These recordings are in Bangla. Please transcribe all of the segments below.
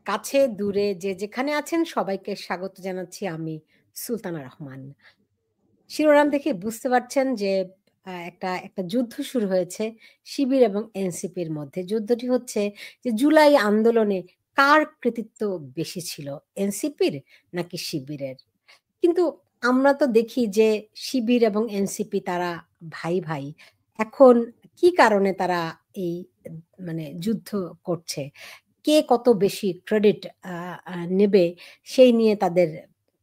কাছে দূরে যে যেখানে আছেন সবাইকে স্বাগত জানাচ্ছি আমি সুলতানা রহমান। শিরোনাম দেখে বুঝতে পারছেন যে একটা যুদ্ধ শুরু হয়েছে শিবির এবং এনসিপির মধ্যে। যুদ্ধটি হচ্ছে যে জুলাই আন্দোলনে কার কৃতিত্ব বেশি ছিল? এনসিপির নাকি শিবিরের? কিন্তু আমরা তো দেখি যে শিবির এবং এনসিপি তারা ভাই, ভাই। এখন কি কারণে তারা এই মানে যুদ্ধ করছে? কে কত বেশি ক্রেডিট আ আ নেবে সেই নিয়ে তাদের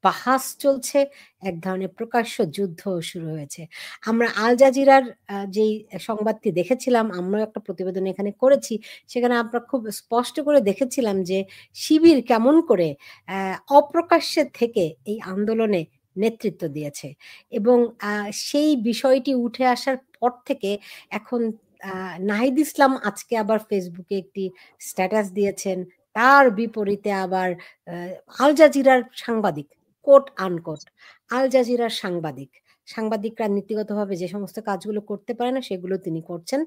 বাহাস চলছে। এক ধরনের প্রকাশ্য যুদ্ধও শুরু হয়েছে। আমরা আল জাজিরার যেই সংবাদটি দেখেছিলাম, আমরাও একটা প্রতিবেদন এখানে করেছি। সেখানে আমরা খুব স্পষ্ট করে দেখেছিলাম যে শিবির কেমন করে অপ্রকাশ্যে থেকে এই আন্দোলনে নেতৃত্ব দিয়েছে এবং আ সেই বিষয়টি উঠে আসার পর থেকে এখন আ নাহিদ ইসলাম আজকে আবার ফেসবুকে একটি স্ট্যাটাস দিয়েছেন। তার বিপরীতে আবার আ আল জাজিরার সাংবাদিক, কোট আনকোট আল জাজিরার সাংবাদিক। সাংবাদিকরা নীতিগতভাবে যে সমস্ত কাজগুলো করতে পারে না সেগুলো তিনি করছেন।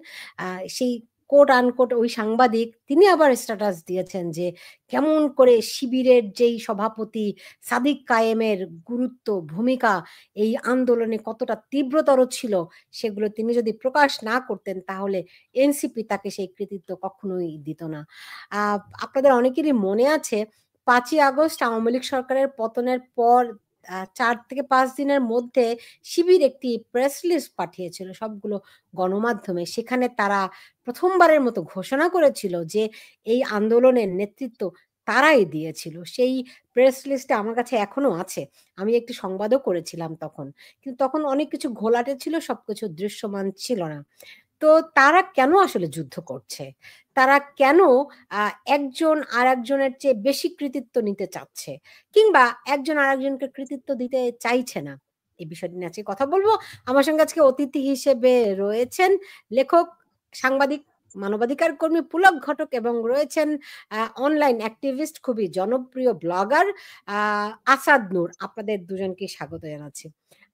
আ সেই কোট আনকোট ওই সাংবাদিক তিনি আবার স্ট্যাটাস দিয়েছেন যে কেমন করে শিবিরের যেই সভাপতি সাদিক কায়েমের গুরুত্ব, ভূমিকা এই আন্দোলনে কতটা তীব্রতর ছিল সেগুলো তিনি যদি প্রকাশ না করতেন তাহলে এনসিপি তাকে সেই কৃতিত্ব কখনোই দিত না। আ আপনাদের অনেকেরই মনে আছে ৫ই আগস্ট আওয়ামী লীগ সরকারের পতনের পর ৪ থেকে ৫ দিনের মধ্যে শিবির একটি প্রেস রিলিজ পাঠিয়েছিল সবগুলো গণমাধ্যমে। সেখানে তারা ১ম বারের মতো ঘোষণা করেছিল যে এই আন্দোলনের নেতৃত্ব তারাই দিয়েছিল। সেই প্রেস রিলিজটা আমার কাছে এখনো আছে। আমি একটি সংবাদও করেছিলাম তখন। কিন্তু তখন অনেক কিছু ঘোলাটে ছিল, সবকিছু দৃশ্যমান ছিল না। তো তারা কেন আসলে যুদ্ধ করছে? তারা কেন আ একজন আরেকজনের চেয়ে বেশি কৃতিত্ব নিতে চাচ্ছে? কিংবা একজন আরেকজনকে কৃতিত্ব দিতে চাইছে না? এই বিষয়টি নিয়ে আজকে কথা বলব। আমার সঙ্গে আজকে অতিথি হিসেবে রয়েছেন লেখক, সাংবাদিক, মানবাধিকার কর্মী পুলক ঘটক এবং রয়েছেন অনলাইন অ্যাক্টিভিস্ট খুবই জনপ্রিয় ব্লগার আ আসাদ নূর। আপনাদের দুজনকেই স্বাগত জানাচ্ছি।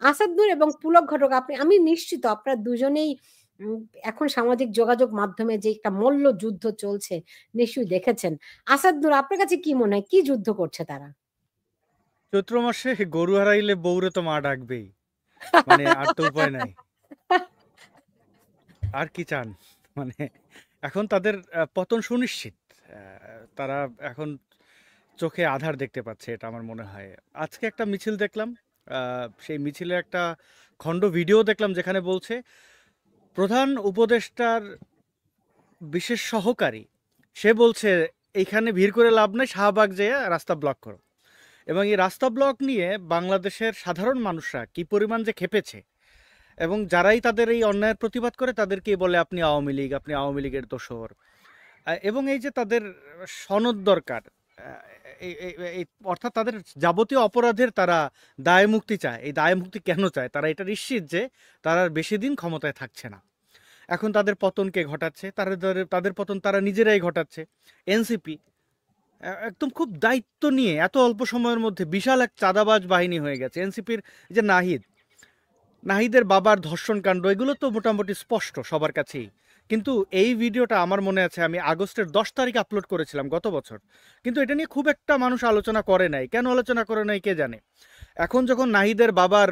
আসাদ নূর এবং পুলক ঘটক আমি নিশ্চিত আপনারা দুজনেই উম এখন সামাজিক যোগাযোগ মাধ্যমে যে একটা মল্লযুদ্ধ চলছে নিশ্চয়ই দেখেছেন। আসাদ নূর আপনার কাছে কি মনে হয় কি যুদ্ধ করছে তারা? চৈত্র মাসে গরু হারাইলে বউরে তো মা ডাকবেই। মানে আর তো উপায় নাই। আর কি চান? মানে এখন তাদের পতন সুনিশ্চিত। তারা এখন চোখে আঁধার দেখতে পাচ্ছে, এটা আমার মনে হয়। আজকে একটা মিছিল দেখলাম। সেই মিছিলে একটা খণ্ড ভিডিও দেখলাম যেখানে বলছে প্রধান উপদেষ্টার বিশেষ সহকারী সে বলছে এইখানে ভিড় করে লাভ নাই, শাহবাগ যেয়ে রাস্তা ব্লক করো। এবং এই রাস্তা ব্লক নিয়ে বাংলাদেশের সাধারণ মানুষরা কি পরিমাণ যে খেপেছে, এবং যারাই তাদের এই অন্যায়ের প্রতিবাদ করে তাদেরকেই বলে আপনি আওয়ামী লীগ, আপনি আওয়ামী লীগের দোসর। এবং এই যে তাদের সনদ দরকার, এই অর্থাৎ তাদের যাবতীয় অপরাধের তারা দায় মুক্তি চায়। এই দায় মুক্তি কেন চায়? তারা এটা নিশ্চিত যে তারা আর বেশি দিন ক্ষমতায় থাকছে না। এখন তাদের পতনকে ঘটাচ্ছে, তাদের পতন তারা নিজেরাই ঘটাচ্ছে। এনসিপি একদম খুব দায়িত্ব নিয়ে এত অল্প সময়ের মধ্যে বিশাল এক চাঁদাবাজ বাহিনী হয়ে গেছে। এনসিপির যে নাহিদের বাবার ধর্ষণ কাণ্ড, এগুলো তো মোটামুটি স্পষ্ট সবার কাছেই। কিন্তু এই ভিডিওটা আমার মনে আছে আমি আগস্টের 10 তারিখ আপলোড করেছিলাম গত বছর। কিন্তু এটা নিয়ে খুব একটা মানুষ আলোচনা করে নাই। কেন আলোচনা করে নাই কে জানে। এখন যখন নাহিদের বাবার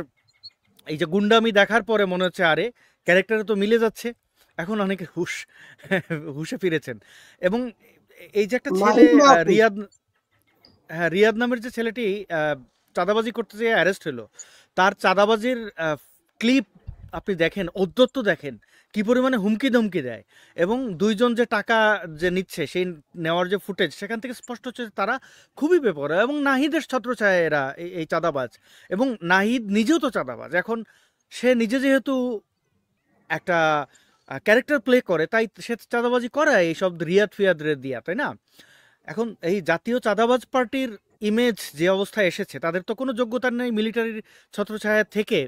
এই যে গুন্ডামি দেখার পরে মনে হচ্ছে আরে ক্যারেক্টারে তো মিলে যাচ্ছে। এখন অনেকে হুশে ফিরেছেন। এবং এই যে একটা ছেলে মাহিদ মাহফুজ। রিয়াদ, হ্যাঁ, রিয়াদ নামের যে ছেলেটি চাঁদাবাজি করতে যেয়ে অ্যারেস্ট হলো, তার চাঁদাবাজির ক্লিপ আপনি দেখেন, ঔদ্ধত্য দেখেন, কি পরিমাণে হুমকি ধমকি দেয়। এবং দুইজন যে টাকা যে নিচ্ছে সেই নেওয়ার যে ফুটেজ, সেখান থেকে স্পষ্ট হচ্ছে যে তারা খুবই বেপরোয়া। এবং নাহিদের ছত্রছায়া এরা এই চাঁদাবাজ। এবং নাহিদ নিজেও তো চাঁদাবাজ। এখন সে নিজে যেহেতু একটা ক্যারেক্টার প্লে করে, তাই সে চাঁদাবাজি করে এইসব রিয়াদ ফিয়াদ দিয়া, তাই না? এখন এই জাতীয় চাঁদাবাজ পার্টির ইমেজ যে অবস্থায় এসেছে, তাদের তো কোনো যোগ্যতা নেই। মিলিটারির ছত্রছায়া থেকে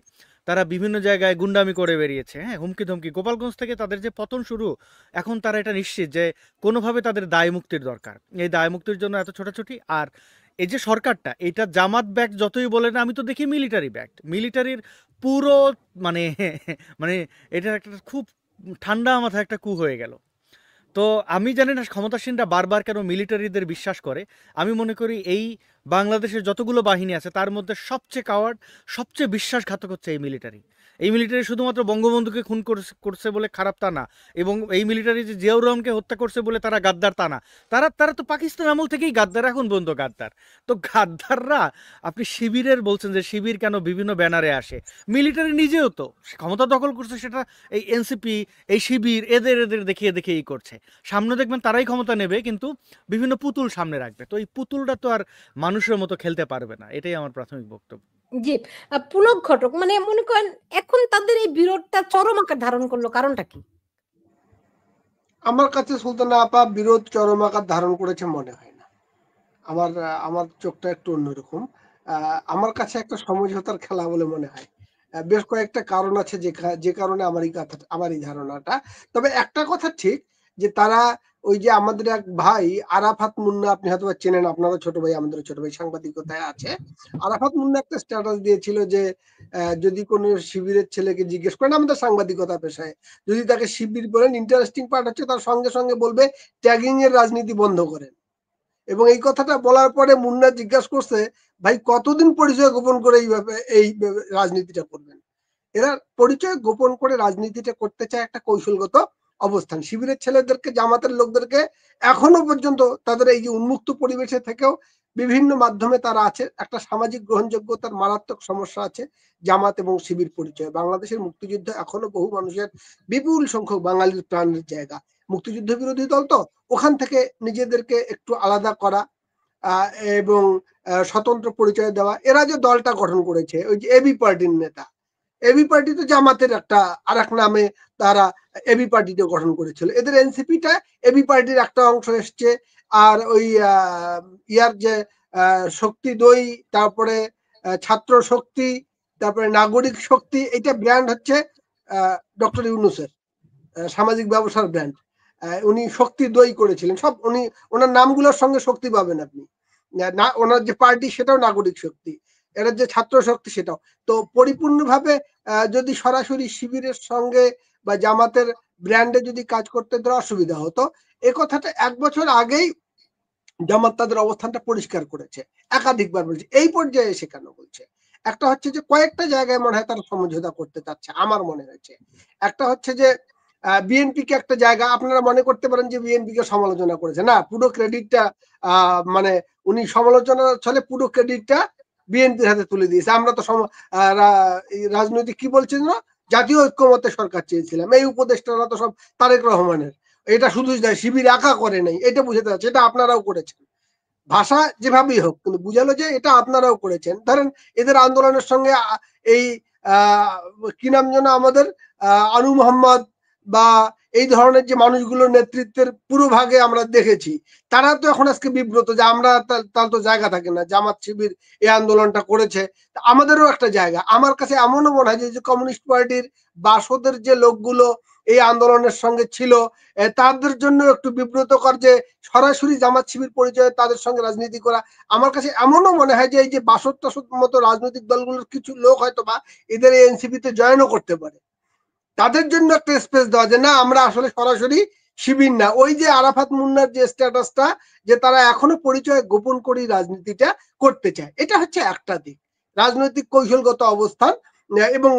তারা বিভিন্ন জায়গায় গুন্ডামি করে বেরিয়েছে, হ্যাঁ, হুমকি ধমকি। গোপালগঞ্জ থেকে তাদের যে পতন শুরু, এখন তারা এটা নিশ্চিত যে কোনোভাবে তাদের দায় মুক্তির দরকার। এই দায় মুক্তির জন্য এত ছোটাছুটি। আর এই যে সরকারটা, এটা জামাত ব্যাগ যতই বলে না, আমি তো দেখি মিলিটারি ব্যাগ। মিলিটারির পুরো মানে মানে এটা একটা খুব ঠান্ডা মাথায় একটা কু হয়ে গেল। তো আমি জানি না ক্ষমতাসীনরা বারবার কেন মিলিটারিদের বিশ্বাস করে। আমি মনে করি এই বাংলাদেশের যতগুলো বাহিনী আছে তার মধ্যে সবচেয়ে কাওয়ার্ড, সবচেয়ে বিশ্বাসঘাতক হচ্ছে এই মিলিটারি। এই মিলিটারি শুধুমাত্র বঙ্গবন্ধুকে খুন করছে বলে খারাপ তা না, এবং এই মিলিটারি যে জিয়াউর রহমানকে হত্যা করছে বলে তারা গাদ্দার তা না। তারা তারা তো পাকিস্তান আমল থেকেই গাদ্দার, এখন পর্যন্ত গাদ্দার। তো গাদ্দাররা, আপনি শিবিরের বলছেন যে শিবির কেন বিভিন্ন ব্যানারে আসে, মিলিটারি নিজেও তো ক্ষমতা দখল করছে, সেটা এই এনসিপি, এই শিবির এদের এদের দেখিয়ে দেখিয়েই করছে। সামনে দেখবেন তারাই ক্ষমতা নেবে, কিন্তু বিভিন্ন পুতুল সামনে রাখবে। তো এই পুতুলটা তো আর মানুষের মতো খেলতে পারবে না, এটাই আমার প্রাথমিক বক্তব্য। জি, পুলক ঘটক মানে মনে করেন এখন তাদের এই বিরোধটা চরম আকার ধারণ করলো, কারণটা কি? আমার কাছে সুলতানা আপা বিরোধ চরম আকার ধারণ করেছে মনে হয় না। আমার চোখটা একটু অন্যরকম। আমার কাছে একটা সমঝোতার খেলা বলে মনে হয়। বেশ কয়েকটা কারণ আছে যে কারণে আমার এই ধারণাটা। তবে একটা কথা ঠিক, যে তারা ওই যে আমাদের এক ভাই আরাফাত মুন্না, আপনি হয়তোবা চেনেন, আপনারও ছোট ভাই, আমাদেরও ছোট ভাই, সাংবাদিকতায় আছে। আরাফাত মুন্না একটা স্ট্যাটাস দিয়েছিল যে যদি কোনো শিবিরের ছেলেকে জিজ্ঞেস করেন আমাদের সাংবাদিকতা পেশায়, যদি তাকে শিবির বলেন, ইন্টারেস্টিং পার্ট হচ্ছে তার সঙ্গে সঙ্গে বলবে ট্যাগিং এর রাজনীতি বন্ধ করেন। এবং এই কথাটা বলার পরে মুন্না জিজ্ঞাসা করছে, ভাই কতদিন পরিচয় গোপন করে এই রাজনীতিটা করবেন? এরা পরিচয় গোপন করে রাজনীতিটা করতে চায় একটা কৌশলগত অবস্থান। শিবিরের ছেলেদেরকে, জামাতের লোকদেরকে এখনো পর্যন্ত তাদের এই যে উন্মুক্ত পরিবেশে থেকেও বিভিন্ন মাধ্যমে তারা আছে, একটা সামাজিক গ্রহণযোগ্যতার মারাত্মক সমস্যা আছে জামাত এবং শিবির পরিচয়। বাংলাদেশের মুক্তিযুদ্ধ এখনো বহু মানুষের, বিপুল সংখ্যক বাঙালির প্রাণের জায়গা। মুক্তিযুদ্ধ বিরোধী দল তো, ওখান থেকে নিজেদেরকে একটু আলাদা করা এবং স্বতন্ত্র পরিচয় দেওয়া। এরা যে দলটা গঠন করেছে, ওই যে এবি পার্টির নেতা, এবি পার্টি তো জামাতের একটা আর এক নামে তারা এবি পার্টিতে গঠন করেছিল। এদের এনসিপিটা এবি পার্টির একটা অংশ এসছে। আর ওই ইয়ার যে শক্তি দই, তারপরে ছাত্র শক্তি, তারপরে নাগরিক শক্তি, এটা ব্র্যান্ড হচ্ছে ডক্টর ইউনুসের সামাজিক ব্যবসার ব্র্যান্ড। উনি শক্তি দই করেছিলেন সব, উনি ওনার নামগুলোর সঙ্গে শক্তি পাবেন আপনি না, ওনার যে পার্টি সেটাও নাগরিক শক্তি, এরা যে ছাত্র শক্তি সেটাও। তো পরিপূর্ণভাবে যদি সরাসরি শিবিরের সঙ্গে বা জামাতের ব্র্যান্ডে যদি কাজ করতে দেওয়া অসুবিধা হতো। এ কথাটা 1 বছর আগেই জামাত তাদের অবস্থানটা পরিষ্কার করেছে, একাধিকবার বলছে। এই পর্যায়ে এসে কেন বলছে? একটা হচ্ছে যে কয়েকটা জায়গায় মনে হয় তারা সমঝোতা করতে চাচ্ছে, আমার মনে হয়েছে। একটা হচ্ছে যে বিএনপি কে একটা জায়গা, আপনারা মনে করতে পারেন যে বিএনপি কে সমালোচনা করেছে, না, পুরো ক্রেডিটটা মানে উনি সমালোচনা ছলে পুরো ক্রেডিটটা বিএনপির হাতে তুলে দিয়েছে। আমরা তো রাজনৈতিক কি বলছেন না, জাতীয় ঐক্যমত্যে সরকার চেয়েছিলাম, এই উপদেষ্টারা তো সব তারেক রহমানের, এটা শুধু শিবির একা করে নাই, এটা বুঝাতে যাচ্ছে, এটা আপনারাও করেছেন। ভাষা যেভাবেই হোক, কিন্তু বুঝালো যে এটা আপনারাও করেছেন। ধরেন এদের আন্দোলনের সঙ্গে এই কি নাম যেন আমাদের আনু মোহাম্মদ বা এই ধরনের যে মানুষগুলোর নেতৃত্বের পুরো ভাগে আমরা দেখেছি, তারা তো এখন আজকে বিব্রত যে আমরা, তার তো জায়গা থাকে না, জামাত শিবির এই আন্দোলনটা করেছে, আমাদেরও একটা জায়গা। আমার কাছে এমনও মনে হয় যে কমিউনিস্ট পার্টির বাসদের যে লোকগুলো এই আন্দোলনের সঙ্গে ছিল, তাদের জন্য একটু বিব্রতকর যে সরাসরি জামাত শিবির পরিচয়ে তাদের সঙ্গে রাজনীতি করা। আমার কাছে এমনও মনে হয় যে এই যে বাসদ টাসদ মতো রাজনৈতিক দলগুলোর কিছু লোক হয়তো বা এদের এই এনসিপিতে জয়েনও করতে পারে, তাদের জন্য একটা স্পেস দেওয়া, যে না আমরা আসলে সরাসরি শিবির না। ওই যে আরাফাত মুন্নার যে স্ট্যাটাসটা, যে তারা এখনো পরিচয় গোপন করেই রাজনীতিটা করতে চায়, এটা হচ্ছে একটা দিক, রাজনৈতিক কৌশলগত অবস্থান। এবং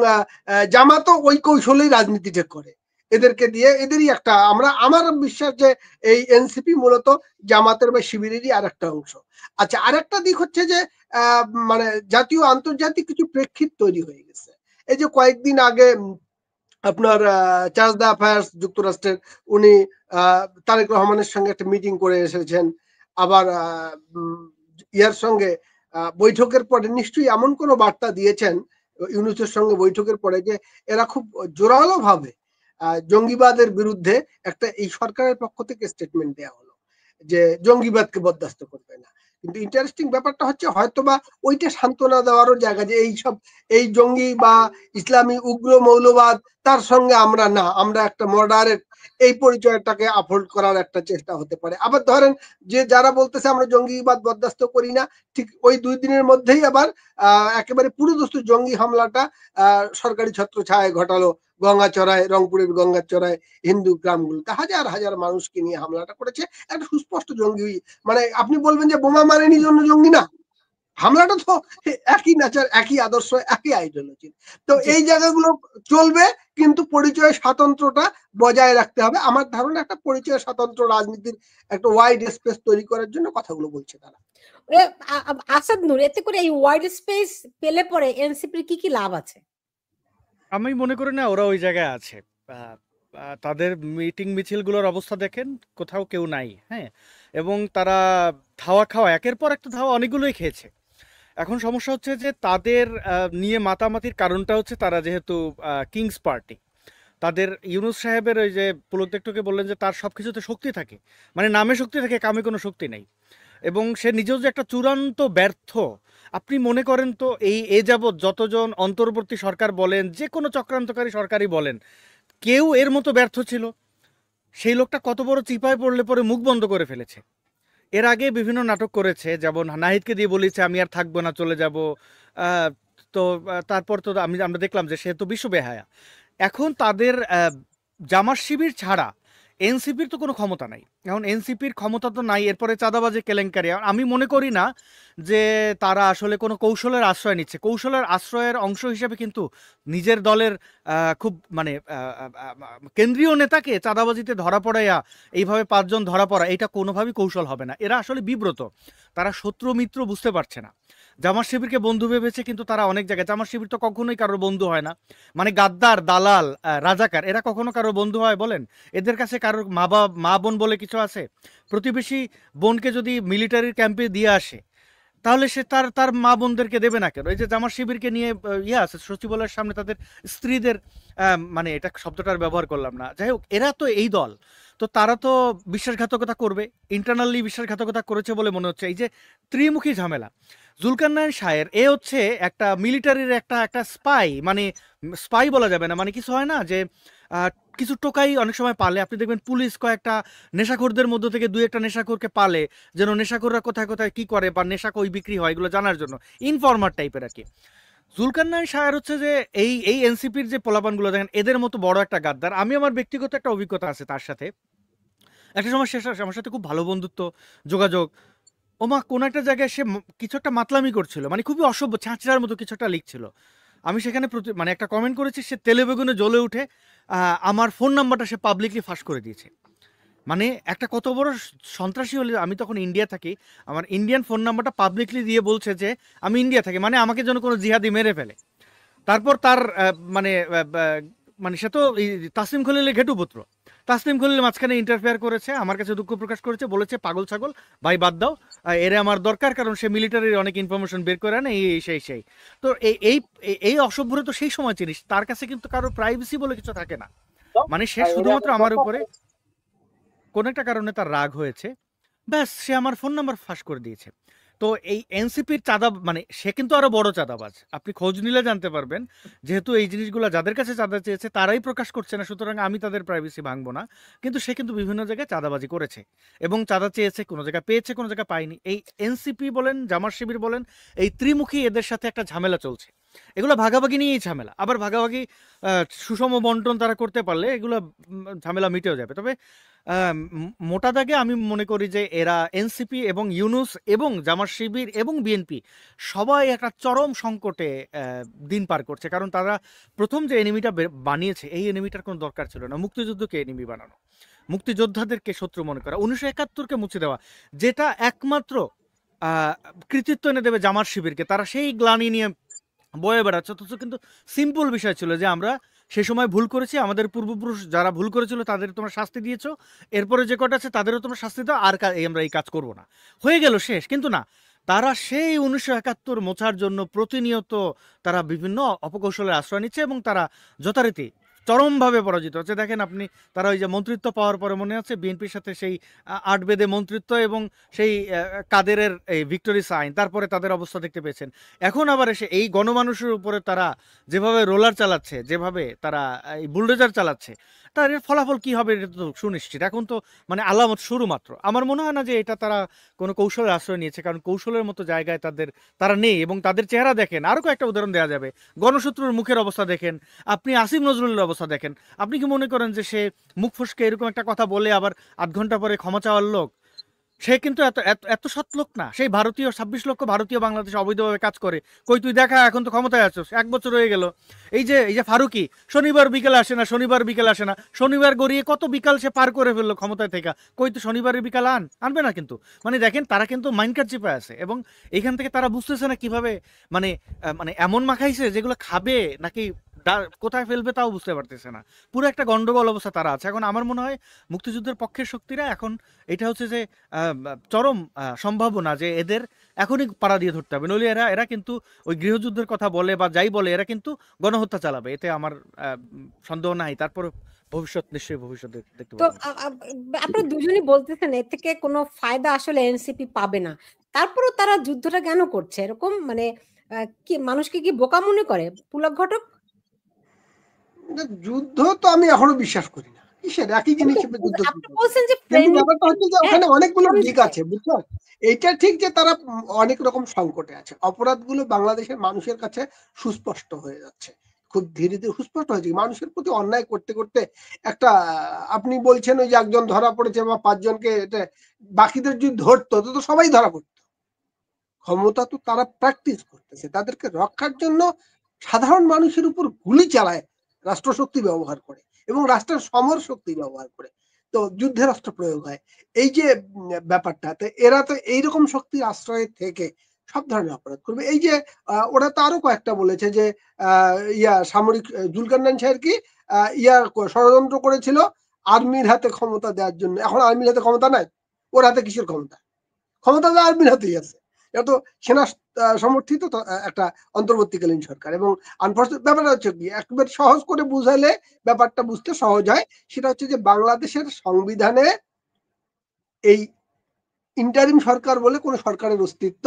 জামাতও ওই কৌশলেই রাজনীতিটা করে, এদেরকে দিয়ে এদেরই একটা, আমার বিশ্বাস যে এই এনসিপি মূলত জামাতের বা শিবিরেরই আর একটা অংশ। আচ্ছা, আরেকটা দিক হচ্ছে যে মানে জাতীয় আন্তর্জাতিক কিছু প্রেক্ষিত তৈরি হয়ে গেছে। এই যে কয়েকদিন আগে আপনার চার্জ দ্য অ্যাফেয়ার্স যুক্তরাষ্ট্রের, উনি তারেক রহমানের সঙ্গে একটা মিটিং করে এসেছেন। আবার ইয়ার সঙ্গে বৈঠকের পরে নিশ্চয়ই এমন কোনো বার্তা দিয়েছেন ইউনূসের সঙ্গে বৈঠকের পরে, যে এরা খুব জোরালো ভাবে জঙ্গিবাদের বিরুদ্ধে একটা, এই সরকারের পক্ষ থেকে স্টেটমেন্ট দেওয়া হলো যে জঙ্গিবাদকে বরদাস্ত করবে না। কিন্তু ইন্টারেস্টিং ব্যাপারটা হচ্ছে হয়তোবা ওইটা সান্ত্বনা দেওয়ারও জায়গা, যে এইসব এই জঙ্গি বা ইসলামী উগ্র মৌলবাদ, তার সঙ্গে আমরা না, আমরা একটা মডারেট, এই পরিচয়টাকে আপহোল্ড করার একটা চেষ্টা হতে পারে। আবার ধরেন যে যারা বলতেছে আমরা জঙ্গিবাদ বরদাস্ত করি না, ঠিক ওই 2 দিনের মধ্যেই আবার একেবারে পুরোদস্তুর জঙ্গি হামলাটা সরকারি ছত্রছায়ায় ঘটালো গঙ্গাচড়ায়, রংপুরের গঙ্গাচড়ায়, হিন্দু গ্রামগুলোতে হাজার হাজার মানুষকে নিয়ে হামলাটা করেছে। একটা সুস্পষ্ট জঙ্গি, মানে আপনি বলবেন যে বোমা মারেনি জন্য জঙ্গি না, হামলাটা তো একই নেচার, একই আদর্শ, একই আইডিওলজি। তো জি। এই জায়গাগুলো চলবে, কিন্তু পরিচয় স্বাতন্ত্র্যটা বজায় রাখতে হবে। আমার ধারণা একটা পরিচয় স্বাতন্ত্র রাজনীতির একটা ওয়াইড স্পেস তৈরি করার জন্য কথাগুলো বলছে তারা। আসাদ নূর, এতে করে এই ওয়াইড স্পেস পেলে পরে এনসিপির কি লাভ আছে? আমি মনে করি না ওরা ওই জায়গায় আছে। তাদের মিটিং মিছিলগুলোর অবস্থা দেখেন, কোথাও কেউ নাই। হ্যাঁ, এবং তারা ধাওয়া খাওয়া, একের পর একটা ধাওয়া অনেকগুলোই খেয়েছে। এখন সমস্যা হচ্ছে যে তাদের নিয়ে মাতামাতির কারণটা হচ্ছে তারা যেহেতু কিংস পার্টি, তাদের ইউনুস সাহেবের ওই যে পুলক দেখটোকে বললেন যে তার সব কিছুতে শক্তি থাকে, মানে নামে শক্তি থাকে, কামে কোনো শক্তি নেই, এবং সে নিজেও যে একটা চূড়ান্ত ব্যর্থ। আপনি মনে করেন তো এ যাবৎ যতজন অন্তর্বর্তী সরকার বলেন, যে কোনো চক্রান্তকারী সরকারই বলেন, কেউ এর মতো ব্যর্থ ছিল? সেই লোকটা কত বড় চিপায় পড়লে পরে মুখ বন্ধ করে ফেলেছে। এর আগে বিভিন্ন নাটক করেছে, যেমন নাহিদকে দিয়ে বলেছে আমি আর থাকবো না, চলে যাব। তো তারপর তো আমরা দেখলাম যে সে তো বিশ্ব বেহায়া। এখন তাদের জামাত শিবির ছাড়া এনসিপির তো কোনো ক্ষমতা নাই। এখন এনসিপির ক্ষমতা তো নাই, এরপরে চাঁদাবাজি কেলেঙ্কারি। আমি মনে করি না যে তারা আসলে কোনো কৌশলের আশ্রয় নিচ্ছে। কৌশলের আশ্রয়ের অংশ হিসেবে কিন্তু নিজের দলের খুব মানে কেন্দ্রীয় নেতাকে চাঁদাবাজিতে ধরা পড়াইয়া এইভাবে 5 জন ধরা পড়া, এটা কোনোভাবেই কৌশল হবে না। এরা আসলে বিব্রত, তারা শত্রু মিত্র বুঝতে পারছে না। জামাত শিবিরকে বন্ধু ভেবেছে, কিন্তু তারা অনেক জায়গায়, জামাত শিবির তো কখনোই কারোর বন্ধু হয় না। মানে গাদ্দার, দালাল, রাজাকার, এরা কখনো কারোর বন্ধু হয় বলেন? এদের কাছে কারোর মা বোন বলে কিছু আছে? প্রতিবেশী বোনকে যদি মিলিটারির ক্যাম্পে দিয়ে আসে, তাহলে সে তার তার মা বোনদেরকে দেবে না কেন? এই যে জামাত শিবিরকে নিয়ে আছে সচিবালয়ের সামনে তাদের স্ত্রীদের, মানে এটা শব্দটার ব্যবহার করলাম না, যাই হোক, এরা তো এই দল, তো তারা তো বিশ্বাসঘাতকতা করবে। ইন্টারনালি বিশ্বাসঘাতকতা করেছে বলে মনে হচ্ছে। এই যে ত্রিমুখী ঝামেলা, জুলকারনাইন শাহের এ হচ্ছে একটা মিলিটারির একটা স্পাই, মানে স্পাই বলা যাবে না, মানে কিছু হয় না যে কিছু টোকাই অনেক সময় পালে। আপনি দেখবেন পুলিশ কয়েকটা নেশাখোরদের মধ্য থেকে 2-1টা নেশাখোরকে পালে, যেন নেশাখোররা কোথায় কোথায় কি করে বা নেশা কই বিক্রি হয় এগুলো জানার জন্য, ইনফরমার টাইপের আর কি। জুলকারনাইন শাহের হচ্ছে যে এই এনসিপির যে পোলাপানগুলো দেখেন, এদের মতো বড় একটা গাদ্দার। আমি আমার ব্যক্তিগত একটা অভিজ্ঞতা আছে তার সাথে। একটা সময় সে আমার সাথে খুব ভালো বন্ধুত্ব, যোগাযোগ। ওমা কোনো একটা জায়গায় সে কিছু একটা মাতলামি করছিল, মানে খুবই অসভ্য, ছাঁচড়ার মতো কিছু একটা লিখছিল। আমি সেখানে মানে একটা কমেন্ট করেছি, সে তেলে বেগুনে জ্বলে উঠে আমার ফোন নাম্বারটা সে পাবলিকলি ফাঁস করে দিয়েছে। মানে একটা কত বড় সন্ত্রাসী হলে, আমি তখন ইন্ডিয়া থাকি, আমার ইন্ডিয়ান ফোন নাম্বারটা পাবলিকলি দিয়ে বলছে যে আমি ইন্ডিয়া থাকি, মানে আমাকে যেন কোনো জিহাদি মেরে ফেলে। তারপর তার মানে মানে সে তো তাসলিম খলিলের ঘেটুপুত্র, তাসলিম খলিল মাঝখানে ইন্টারফেয়ার করেছে, আমার কাছে দুঃখ প্রকাশ করেছে, বলেছে পাগল ছাগল ভাই বাদ দাও, এরে আমার দরকার, কারণ সে মিলিটারির অনেক ইনফরমেশন বের করে আনে, এই সেই। তো এই অসভ্যরে তো সেই সময় চিনিস, তার কাছে কিন্তু কারো প্রাইভেসি বলে কিছু থাকে না। মানে সে শুধুমাত্র আমার উপরে কোন একটা কারণে তার রাগ হয়েছে, ব্যাস সে আমার ফোন নাম্বার ফাঁস করে দিয়েছে। তো এই এনসিপির চাঁদা, মানে সে কিন্তু আরো বড় চাঁদাবাজ, আপনি খোঁজ নিলে জানতে পারবেন। যেহেতু এই জিনিসগুলো যাদের কাছে চাঁদা চেয়েছে তারাই প্রকাশ করছে না, সুতরাং আমি তাদের প্রাইভেসি ভাঙবো না। কিন্তু সে কিন্তু বিভিন্ন জায়গায় চাঁদাবাজি করেছে এবং চাঁদা চেয়েছে, কোনো জায়গায় পেয়েছে, কোনো জায়গায় পায়নি। এই এনসিপি বলেন, জামাত শিবির বলেন, এই ত্রিমুখী এদের সাথে একটা ঝামেলা চলছে। এগুলো ভাগাভাগি নিয়েই ঝামেলা, আবার ভাগাভাগি সুষম বন্টন তারা করতে পারলে এগুলো ঝামেলা মিটেও যাবে। তবে মোটা দাগে আমি মনে করি যে এরা এনসিপি এবং ইউনুস এবং জামাত শিবির এবং বিএনপি সবাই একটা চরম সংকটে দিন পার করছে। কারণ তারা প্রথম যে এনিমিটা বানিয়েছে, এই এনিমিটার কোনো দরকার ছিল না। মুক্তিযুদ্ধকে এনিমি বানানো, মুক্তিযোদ্ধাদেরকে শত্রু মনে করা, 1971কে মুছে দেওয়া, যেটা একমাত্র কৃতিত্ব এনে দেবে জামাত শিবিরকে, তারা সেই গ্লানি নিয়ে বয়ে বেড়াচ্ছে। অথচ কিন্তু সিম্পল বিষয় ছিল যে আমরা সে সময় ভুল করেছি, আমাদের পূর্বপুরুষ যারা ভুল করেছিল তাদের তোমরা শাস্তি দিয়েছো, এরপরে যে কটা আছে তাদেরও তোমরা শাস্তি দাও, আর আমরা এই কাজ করব না, হয়ে গেল শেষ। কিন্তু না, তারা সেই 1971 মোছার জন্য প্রতিনিয়ত তারা বিভিন্ন অপকৌশলের আশ্রয় নিচ্ছে এবং তারা যথারীতি চরমভাবে পরাজিত হচ্ছে। দেখেন আপনি, তারা ওই যে মন্ত্রিত্ব পাওয়ার পরে মনে আছে বিএনপির সাথে সেই 8 বেদে মন্ত্রিত্ব এবং সেই কাদেরের এই ভিক্টোরি সাইন, তারপরে তাদের অবস্থা দেখতে পেয়েছেন। এখন আবার এসে এই গণমানুষের উপরে তারা যেভাবে রোলার চালাচ্ছে, যেভাবে তারা এই বুলডোজার চালাচ্ছে, তার এর ফলাফল কি হবে এটা তো সুনিশ্চিত। এখন তো মানে আলামত শুরু মাত্র। আমার মনে হয় না যে এটা তারা কোনো কৌশলের আশ্রয় নিয়েছে, কারণ কৌশলের মতো জায়গায় তারা নেই, এবং তাদের চেহারা দেখেন। আরও কয়েকটা উদাহরণ দেওয়া যাবে। গণশত্রুর মুখের অবস্থা দেখেন, আপনি আসিফ নজরুলের অবস্থা দেখেন। আপনি কি মনে করেন যে সে মুখ ফসকে এরকম একটা কথা বলে আবার ৮ ঘন্টা পরে ক্ষমা চাওয়ার লোক? সে কিন্তু এত এত এত সৎ লোক না। সেই ভারতীয় ২৬ লক্ষ ভারতীয় বাংলাদেশে অবৈধভাবে কাজ করে। কই তুই দেখা, এখন তো ক্ষমতায় আছিস, ১ বছর হয়ে গেল। এই যে ফারুকি শনিবার বিকেলে আসে না, শনিবার গড়িয়ে কত বিকাল সে পার করে ফেললো ক্ষমতায় থেকে। কই তুই শনিবারের বিকাল আনবে না কিন্তু। মানে দেখেন, তারা কিন্তু মাইন্ড কাট চেপে আছে, এবং এইখান থেকে তারা বুঝতেছে না কিভাবে মানে মানে এমন মাখাইছে যেগুলো খাবে নাকি কোথায় ফেলবে তাও বুঝতে পারতেছে না। পুরো একটা গন্ডগোল অবস্থা তারা আছে এখন। আমার মনে হয় মুক্তিযুদ্ধের পক্ষের শক্তিরা এখন এটা হচ্ছে যে চরম সম্ভাবনা যে এদের এখনই পাড়া দিয়ে ধরতে হবে, নইলে এরা কিন্তু ওই গৃহযুদ্ধের কথা বলে বা যাই বলে, এরা কিন্তু গণহত্যা চালাবে। এতে আমার সন্দেহ নাই। তারপর নিশ্চয়ই ভবিষ্যৎ দেখতে তো পাবো। আপনারা দুজনই বলতেছেন এর থেকে কোনো ফায়দা আসলে এনসিপি পাবে না, তারপরও তারা যুদ্ধটা কেন করছে এরকম? মানে কি মানুষকে কি বোকা মনে করে পুলক ঘটক? যুদ্ধ তো আমি এখনো বিশ্বাস করি না। কিসের একই জিনিস যুদ্ধ আপনি বলছেন যে কিন্তু ফ্রেন্ডলি, ব্যাপারটা হচ্ছে যে হ্যাঁ ওখানে অনেকগুলো দিক সমঝোতা। আছে, বুঝছো? এইটা ঠিক যে তারা অনেক রকম সংকটে আছে। অপরাধগুলো বাংলাদেশের মানুষের কাছে সুস্পষ্ট হয়ে যাচ্ছে, খুব ধীরে ধীরে সুস্পষ্ট হয়েছে। মানুষের প্রতি অন্যায় করতে করতে একটা আপনি বলছেন ওই যে একজন ধরা পড়েছে বা ৫ জনকে এটা, বাকিদের যদি ধরতো তো সবাই ধরা পড়তো। ক্ষমতা তো তারা প্র্যাকটিস করতেছে, তাদেরকে রক্ষার জন্য সাধারণ মানুষের উপর গুলি চালায় রাষ্ট্রশক্তি ব্যবহার করে এবং রাষ্ট্রের সমর শক্তি ব্যবহার করে। তো যুদ্ধের অস্ত্র প্রয়োগ হয়। এই যে ব্যাপারটা, তো এরা তো এইরকম শক্তির আশ্রয়ে থেকে সব ধরনের অপরাধ করবে। এই যে ওরা তো আরো কয়েকটা বলেছে যে সামরিক জুলকারনাইন সাহেব কি ষড়যন্ত্র করেছিল আর্মির হাতে ক্ষমতা দেওয়ার জন্য। এখন আর্মির হাতে ক্ষমতা নাই, ওর হাতে কিসের ক্ষমতা? ক্ষমতা তো আর্মির হাতেই আছে। এটা তো সেনা সমর্থিত একটা অন্তর্বর্তীকালীন সরকার। এবং আনফর্চুনেট ব্যাপারটা হচ্ছে কি, একবার সহজ করে বুঝাইলে ব্যাপারটা বুঝতে সহজ হয়। সেটা হচ্ছে যে বাংলাদেশের সংবিধানে এই ইন্টারিম সরকার বলে কোনো সরকারের অস্তিত্ব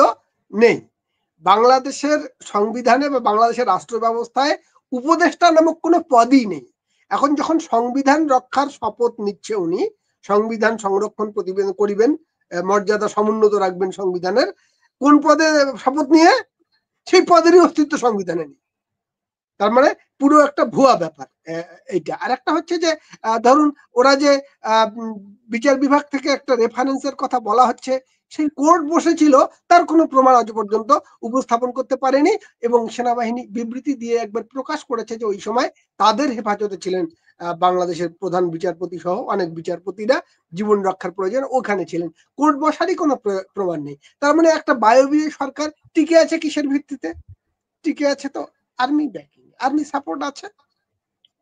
নেই। বাংলাদেশের সংবিধানে বা বাংলাদেশের রাষ্ট্র ব্যবস্থায় উপদেষ্টা নামক কোনো পদই নেই। এখন যখন সংবিধান রক্ষার শপথ নিচ্ছে উনি, সংবিধান সংরক্ষণ প্রতিবেদন করিবেন, মর্যাদা সমুন্নত রাখবেন সংবিধানের, কোন পদে শপথ নিয়ে? সেই পদেরই অস্তিত্ব সংবিধানে নেই। তার মানে পুরো একটা ভুয়া ব্যাপার এইটা। আর একটা হচ্ছে যে ধরুন ওরা যে বিচার বিভাগ থেকে একটা রেফারেন্সের কথা বলা হচ্ছে, সেই কোর্ট বসেছিল, তার কোনো প্রমাণ আজ পর্যন্ত উপস্থাপন করতে পারেনি। এবং সেনাবাহিনী বিবৃতি দিয়ে একবার প্রকাশ করেছে যে ওই সময় তাদের হেফাজতে ছিলেন বাংলাদেশের প্রধান বিচারপতি সহ অনেক বিচারপতিরা, জীবন রক্ষার প্রয়োজন ওখানে ছিলেন। কোর্ট বসারই কোনো প্রমাণ নেই। তার মানে একটা বায়বীয় সরকার টিকে আছে কিসের ভিত্তিতে? টিকে আছে তো আর্মি ব্যাকিং, আর্মি সাপোর্ট আছে,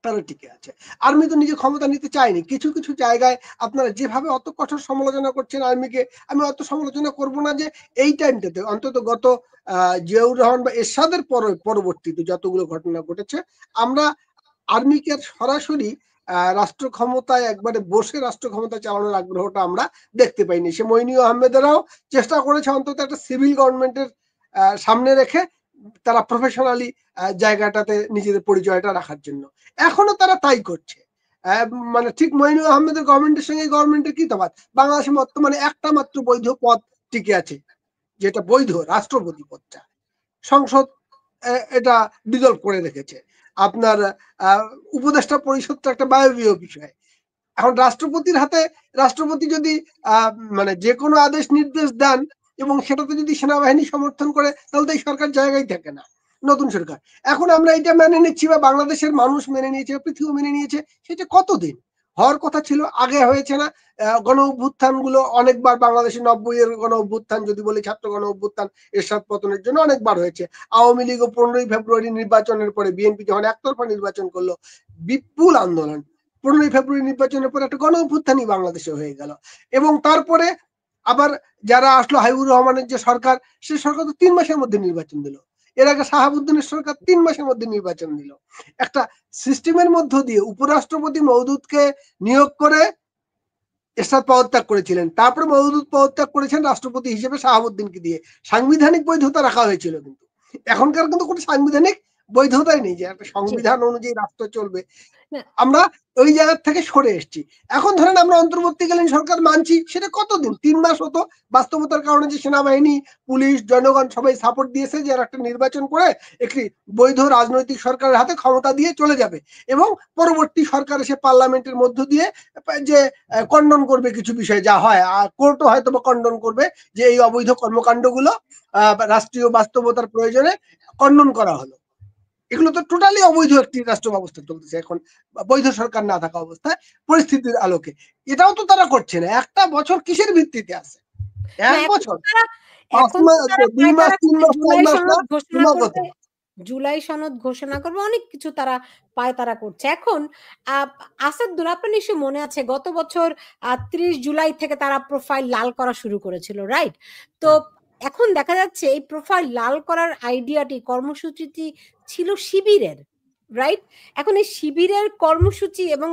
তারা টিকে আছে। আর্মি তো নিজে ক্ষমতা নিতে চায়নি। কিছু কিছু জায়গায় আপনারা যেভাবে অত কঠোর সমালোচনা করছেন আর্মিকে, আমি অত সমালোচনা করব না। যে এই টাইমটাতে অন্তত গত জিয়াউর রহমান বা এরশাদের পরবর্তীতে যতগুলো ঘটনা ঘটেছে, আমরা আর্মিকে সরাসরি রাষ্ট্র ক্ষমতায় একবারে বসে রাষ্ট্র ক্ষমতা চালানোর আগ্রহটা আমরা দেখতে পাইনি। সে মইনুল আহমেদেরাও চেষ্টা করেছে অন্তত একটা সিভিল গভর্নমেন্টের সামনে রেখে তারা প্রফেশনালি জায়গাটাতে নিজেদের পরিচয়টা রাখার জন্য। এখনো তারা তাই করছে। মানে ঠিক মইনুল আহমেদের গভর্নমেন্টের সঙ্গে গভর্নমেন্টের কি তফাৎ? বাংলাদেশে বর্তমানে একটা মাত্র বৈধ পদ টিকে আছে, যেটা বৈধ রাষ্ট্রপতি পদটা। সংসদ এটা ডিজলভ করে রেখেছে। আপনার উপদেষ্টা পরিষদটা একটা বায়বীয় বিষয়। এখন রাষ্ট্রপতির হাতে, রাষ্ট্রপতি যদি মানে যে কোনো আদেশ নির্দেশ দেন এবং সেটাতে যদি সেনাবাহিনী সমর্থন করে, তাহলে তো এই সরকার জায়গায় থাকে না, নতুন সরকার। এখন আমরা এটা মেনে নিচ্ছি বা বাংলাদেশের মানুষ মেনে নিয়েছে, পৃথিবী মেনে নিয়েছে, সেটা কতদিন হওয়ার কথা ছিল, আগে হয়েছে না? গণ অভ্যুত্থান গুলো অনেকবার বাংলাদেশে ৯০ এর গণ অভ্যুত্থান যদি বলি, ছাত্র গণ অভ্যুত্থান এরশাদ পতনের জন্য অনেকবার হয়েছে। আওয়ামী লীগ 15ই ফেব্রুয়ারি নির্বাচনের পরে বিএনপি যখন একতরফা নির্বাচন করলো, বিপুল আন্দোলন, 15ই ফেব্রুয়ারি নির্বাচনের পরে একটা গণ অভ্যুত্থানই বাংলাদেশে হয়ে গেল। এবং তারপরে আবার যারা আসলো, হাবিবুর রহমানের যে সরকার, সে সরকার তো ৩ মাসের মধ্যে নির্বাচন দিল। এর আগে শাহাবুদ্দিনের সরকার ৩ মাসের মধ্যে নির্বাচন দিল। একটা সিস্টেমের মধ্য দিয়ে উপরাষ্ট্রপতি মওদুদকে নিয়োগ করে এরশাদ পদত্যাগ করেছিলেন, তারপরে মওদুদ পদত্যাগ করেছেন রাষ্ট্রপতি হিসেবে শাহাবুদ্দিনকে দিয়ে। সাংবিধানিক বৈধতা রাখা হয়েছিল, কিন্তু এখনকার কিন্তু কোনো সাংবিধানিক বৈধতাই নেই যে একটা জি সংবিধান অনুযায়ী রাষ্ট্র চলবে। না আমরা ওই জায়গা থেকে সরে এসেছি। এখন ধরেন আমরা অন্তর্বর্তীকালীন সরকার মানছি, সেটা কতদিন? ৩ মাস হতো। বাস্তবতার কারণে যে সেনাবাহিনী, পুলিশ, জনগণ সবাই সাপোর্ট দিয়েছে যে একটা নির্বাচন করে একটি বৈধ রাজনৈতিক সরকারের হাতে ক্ষমতা দিয়ে চলে যাবে এবং পরবর্তী সরকার এসে পার্লামেন্টের মধ্য দিয়ে যে খণ্ডন করবে কিছু বিষয় যা হয়, কোর্টও হয়তো বা খণ্ডন করবে যে এই অবৈধ কর্মকাণ্ডগুলো রাষ্ট্রীয় বাস্তবতার প্রয়োজনে খণ্ডন করা হলো। এগুলো তো টোটালি অবৈধ একটি রাষ্ট্র ব্যবস্থা চলতেছে এখন, বৈধ সরকার না থাকা অবস্থায় পরিস্থিতির আলোকে। এটাও তো তারা করছে না। একটা বছর কিসের ভিত্তিতে আছে? না এক বছর, 5 এখন তো মাস, তারা 2 মাস, পায়তারা 3 করছে, মাস, 4 জুলাই মাস না, সনদ ঘোষণা ক্রমাগত। করবে, জুলাই সনদ ঘোষণা করবে, অনেক কিছু তারা পায়তারা করছে। এখন আসাদুল, আপনার নিশ্চয় মনে আছে গত বছর 30 জুলাই থেকে তারা প্রোফাইল লাল করা শুরু করেছিল, রাইট? তো এখন দেখা যাচ্ছে এই প্রোফাইল লাল করার আইডিয়াটি, কর্মসূচিটি ছিল শিবিরের, রাইট? এখন এই শিবিরের কর্মসূচি এবং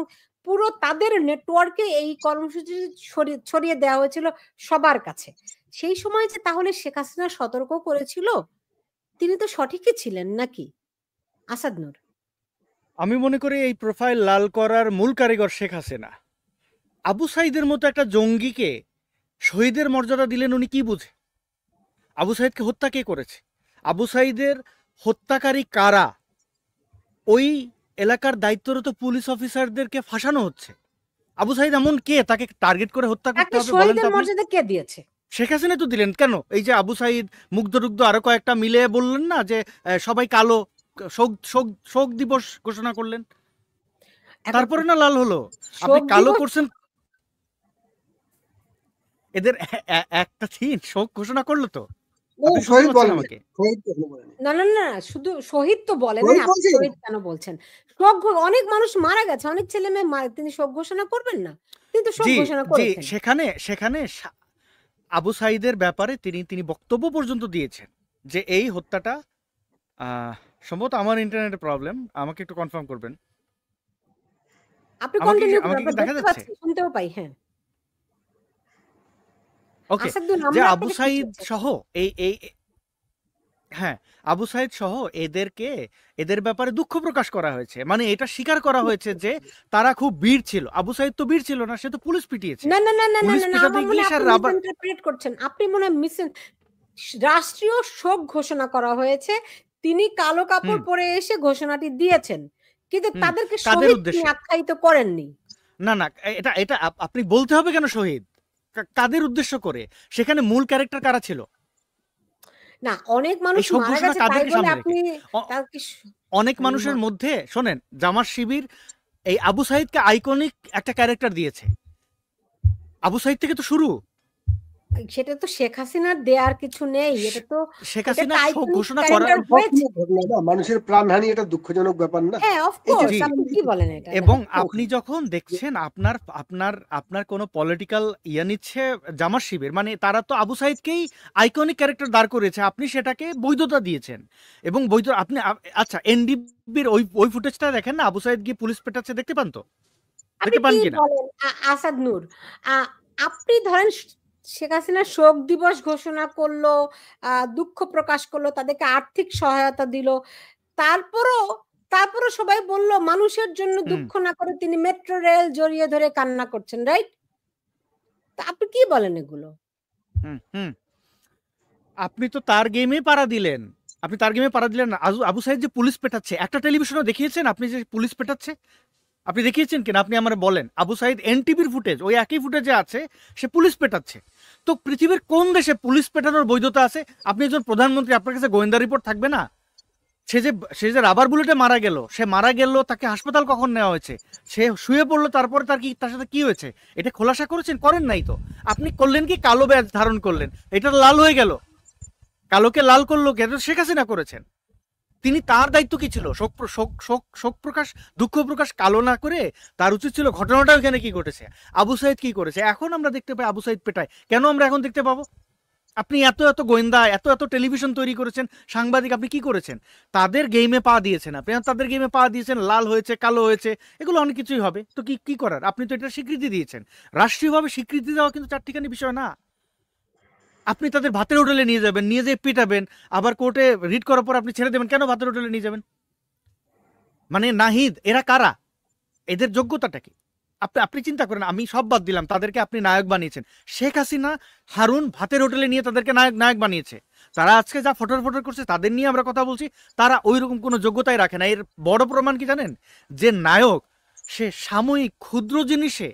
পুরো তাদের নেটওয়ার্কে এই কর্মসূচি ছড়িয়ে দেওয়া হয়েছিল সবার কাছে। সেই সময় যে তাহলে শেখ হাসিনা সতর্ক করেছিল, তিনি তো সঠিকই ছিলেন নাকি আসাদ নূর? আমি মনে করি এই প্রোফাইল লাল করার মূল কারিগর শেখ হাসিনা। আবু সাইদের মতো একটা জঙ্গিকে শহীদের মর্যাদা দিলেন উনি কি বুঝে? আবু সাইদকে হত্যা কে করেছে? আবু সাইদের হত্যাকারী কারা? ওই এলাকার দায়িত্বরত পুলিশ অফিসারদেরকে ফাঁসানো হচ্ছে। আবু সাইদ এমন কে তাকে টার্গেট করে হত্যা করতে তাকে হবে বলেন তো শহীদের আপনি? মর্যাদা কে দিয়েছে? শেখ হাসিনা তো দিলেন। কেন এই যে আবু সাইদ, মুগ্ধ আরো কয়েকটা মিলে বললেন না যে সবাই কালো, শোক শোক শোক দিবস ঘোষণা করলেন, এখন তারপরে না লাল হলো? আপনি শোক কালো দিবস, করছেন, এদের একটা দিন শোক ঘোষণা করলো তো। আপনি শুনতে শহীদ পাচ্ছেন বলেন, আমাকে? শহীদ কেন বলেন? না না না, শুধু শহীদ তো বলেন, শহীদ আপনি বলছেন? শহীদ কেন বলছেন? শোক অনেক মানুষ মারা গেছে, অনেক ছেলে মেয়ে মারা, তিনি শোক ঘোষণা করবেন না? তিনি তো শোক জি ঘোষণা জি, করেছেন। সেখানে আবু সাইদের ব্যাপারে তিনি বক্তব্য পর্যন্ত দিয়েছেন যে এই হত্যাটা সম্ভবত, আমার ইন্টারনেটের প্রবলেম, আমাকে একটু কনফার্ম করবেন। আপনি আমাকে কন্টিনিউ করুন, আমাকে কি আমরা দেখা দেখতে যাচ্ছে? পাচ্ছি, শুনতেও পাই। হ্যাঁ ওকে। আসাদুল, যে আমরা আবু আপনাকে সাইদ শুনতে সহ এই হ্যাঁ, আবু সাইদ সহ এদের ব্যাপারে দুঃখ প্রকাশ করা হয়েছে। মানে এটা স্বীকার করা হয়েছে যে তারা খুব বীর ছিল। আবু সাইদ তো বীর ছিল না, সে তো পুলিশ পিটিয়েছে। না না না না না পুলিশ না না, পিটাতে আমার মনে গিয়ে হয় সে আপনি রাবার, মিসইন্টারপ্রেট করছেন। আপনি মনে হয় রাষ্ট্রীয় শোক ঘোষণা করা হয়েছে, তিনি কালো হুম কাপড় পরে এসে ঘোষণাটি দিয়েছেন, কিন্তু হুম তাদেরকে কাদের শহীদ তিনি উদ্দেশ্যে? আখ্যায়িত করেননি। না না, এটা এটা আপনি বলতে হবে কেন শহীদ? কাদের উদ্দেশ্য করে? সেখানে মূল ক্যারেক্টার কারা ছিল? না, অনেক এই মানুষ শোক মারা ঘোষণা গেছে তাই কাদেরকে বলে সামনে রেখে? আপনি অ- তাকে অনেক মানে মানুষের মধ্যে শোনেন, জামাত শিবির এই আবু সাইদকে আইকনিক একটা ক্যারেক্টার দিয়েছে। আবু সাইদ থেকে তো শুরু। সেটা তো শেখ হাসিনার দেয়ার কিছু নেই, এটা তো শেখ এটা হাসিনা একটা শোক আইকনিক ঘোষণা করার, ক্যারেক্টার হয়েছে। ঘটনা না, মানুষের প্রাণহানি এটা দুঃখজনক ব্যাপার না? হ্যাঁ অফ এই যে কোর্স, জি, আপনি কি বলেন এটা? এবং of course। আপনি যখন দেখছেন আপনার আপনার আপনার কোনো পলিটিক্যাল নিচ্ছে জামাত শিবির, মানে তারা তো আবু সাইদকেই আইকনিক ক্যারেক্টার দাঁড় করেছে, আপনি সেটাকে বৈধতা দিয়েছেন। এবং বৈধ আপনি আচ্ছা, এনডিবির ওই ফুটেজটা দেখেন না, আবু সাইদ গিয়ে পুলিশ পেটাচ্ছে, দেখতে পান তো? আপনি দেখতে পান কি কিনা? বলেন আসাদ নূর? আপনি ধরেন শেখ হাসিনা শোক দিবস ঘোষণা করলো, দুঃখ প্রকাশ করলো, তাদেরকে আর্থিক সহায়তা দিল, তারপরও তারপরও সবাই বলল মানুষের জন্য হুম দুঃখ না করে তিনি মেট্রো রেল জড়িয়ে ধরে কান্না করছেন, রাইট? তা আপনি কি বলেন এগুলো? হুম হুম আপনি তো তার গেমে পাড়া দিলেন। আপনি তার গেমে পাড়া দিলেন না। আবু সাইদ যে পুলিশ পেটাচ্ছে, একটা টেলিভিশনে দেখিয়েছেন আপনি যে পুলিশ পেটাচ্ছে? আপনি দেখিয়েছেন কিনা? আপনি আমার বলেন। আবু সাইদ এনটিভির ফুটেজ, ওই একই ফুটেজে আছে সে পুলিশ পেটাচ্ছে। তো পৃথিবীর কোন দেশে পুলিশ পেটানোর বৈধতা আছে? আপনি একজন প্রধানমন্ত্রী, আপনার কাছে গোয়েন্দা রিপোর্ট থাকবে না? সে যে রাবার বুলেটে মারা গেল, সে মারা গেল, তাকে হাসপাতাল কখন নেওয়া হয়েছে, সে শুয়ে পড়লো, তারপরে তার সাথে কি হয়েছে, এটা খোলাসা করেছেন? করেন নাই তো। আপনি করলেন কি, কালো ব্যাজ ধারণ করলেন, এটা লাল হয়ে গেল। কালোকে লাল করলো কে? শেখ হাসিনা করেছেন। তিনি, তার দায়িত্ব কি ছিল? শোক প্রকাশ, দুঃখ প্রকাশ কালো না করে তার উচিত ছিল ঘটনাটা ওখানে কি ঘটেছে, আবু সাইদ কি করেছে। এখন আমরা দেখতে পাই আবু সাইদ পেটায়। কেন আমরা এখন দেখতে পাবো? আপনি এত গোয়েন্দা, এত টেলিভিশন তৈরি করেছেন, সাংবাদিক, আপনি কি করেছেন? তাদের গেমে পা দিয়েছেন। আপনি তাদের গেমে পা দিয়েছেন, লাল হয়েছে, কালো হয়েছে, এগুলো অনেক কিছুই হবে। তো কি করার? আপনি তো এটা স্বীকৃতি দিয়েছেন। রাষ্ট্রীয়ভাবে স্বীকৃতি দেওয়া কিন্তু চারটিখানি বিষয় না। আপনি তাদের ভাতের হোটেলে নিয়ে যাবেন, নিয়ে যেয়ে পিটাবেন, আবার কোর্টে রিট করার পর আপনি ছেড়ে দেবেন। কেন ভাতের হোটেলে নিয়ে যাবেন? মানে নাহিদ এরা কারা, এদের যোগ্যতাটা কি? আপনি চিন্তা করেন, আমি সব বাদ দিলাম, তাদেরকে আপনি নায়ক বানিয়েছেন। শেখ হাসিনা হারুন ভাতের হোটেলে নিয়ে তাদেরকে নায়ক বানিয়েছে। তারা আজকে যা ফটোর করছে তাদের নিয়ে আমরা কথা বলছি, তারা ওই রকম কোনো যোগ্যতাই রাখে না। এর বড় প্রমাণ কি জানেন? যে নায়ক সে সাময়িক ক্ষুদ্র জিনিসে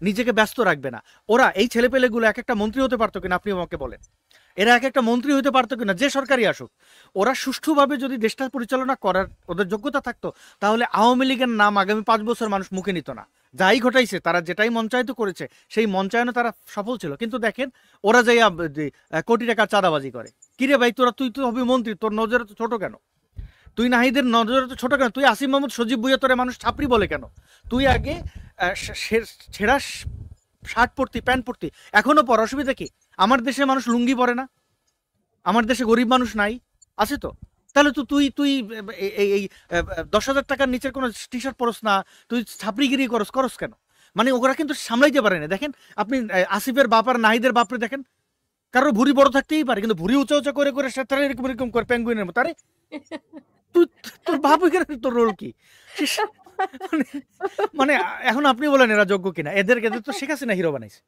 নিজেকে ব্যস্ত রাখবে না। ওরা এই ছেলেপেলেগুলো এক একটা মন্ত্রী হতে পারতো কিনা আপনি আমাকে বলেন? এরা এক একটা মন্ত্রী হতে পারতো কিনা? যে সরকারই আসুক, ওরা সুষ্ঠুভাবে যদি দেশটা পরিচালনা করার ওদের যোগ্যতা থাকতো, তাহলে আওয়ামী লীগের নাম আগামী 5 বছর মানুষ মুখে নিত না। যাই ঘটাইছে, তারা যেটাই মঞ্চায়িত করেছে সেই মঞ্চায়নে তারা সফল ছিল। কিন্তু দেখেন ওরা যাই কোটি টাকার চাঁদাবাজি করে। কিরে ভাই, তুই তো হবি মন্ত্রী, তোর নজরে তো ছোট কেন? তুই নাহিদের নজরে তো ছোট কেন? তুই আসিম মোহাম্মদ সজীব ভুইয়া তোরে মানুষ ছাপড়ি বলে কেন? তুই আগে ছেঁড়া শার্ট পরতি, প্যান্ট পরতি, এখনো পর, অসুবিধা কি? আমার দেশে মানুষ লুঙ্গি পরে না? আমার দেশে গরিব মানুষ নাই? আছে তো। তাহলে তো তুই এই 10,000 টাকার নিচের কোনো টি শার্ট পরস না, তুই ছাপড়িগিরি করস কেন? মানে ওরা কিন্তু সামলাইতে পারে না। দেখেন আপনি আসিফের বাপ আর নাহিদের বাপরে দেখেন, কারোর ভুঁড়ি বড় থাকতেই পারে, কিন্তু ভুঁড়ি উঁচা উঁচা করে তারা এরকম করে পেঙ্গুইনের মতো। আরে তুই, তোর বাপ ওইখানে, তোর রোল কি? মানে এখন আপনি বলেন এরা যোগ্য কিনা? এদেরকে তো শেখ হাসিনা হিরো বানাইছে।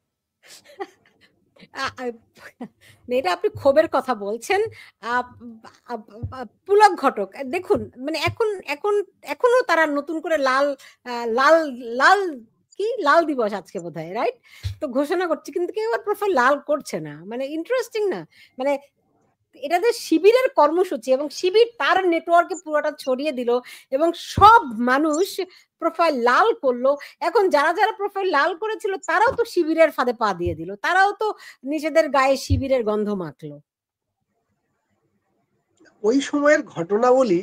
এটা আপনি ক্ষোভের কথা বলছেন। পুলক ঘটক দেখুন, মানে এখনো তারা নতুন করে লাল লাল লাল কি লাল দিবস আজকে বোধহয়, রাইট? তো ঘোষণা করছে, কিন্তু কেউ আর প্রোফাইল লাল করছে না। মানে ইন্টারেস্টিং না? মানে এটা যে শিবিরের কর্মসূচি, এবং শিবির তার নেটওয়ার্কে পুরোটা ছড়িয়ে দিল এবং সব মানুষ প্রোফাইল লাল করলো। এখন যারা প্রোফাইল লাল করেছিল তারাও তো শিবিরের ফাঁদে পা দিয়ে দিল, তারাও তো নিজেদের গায়ে শিবিরের গন্ধ মাখলো। ওই সময়ের ঘটনাবলী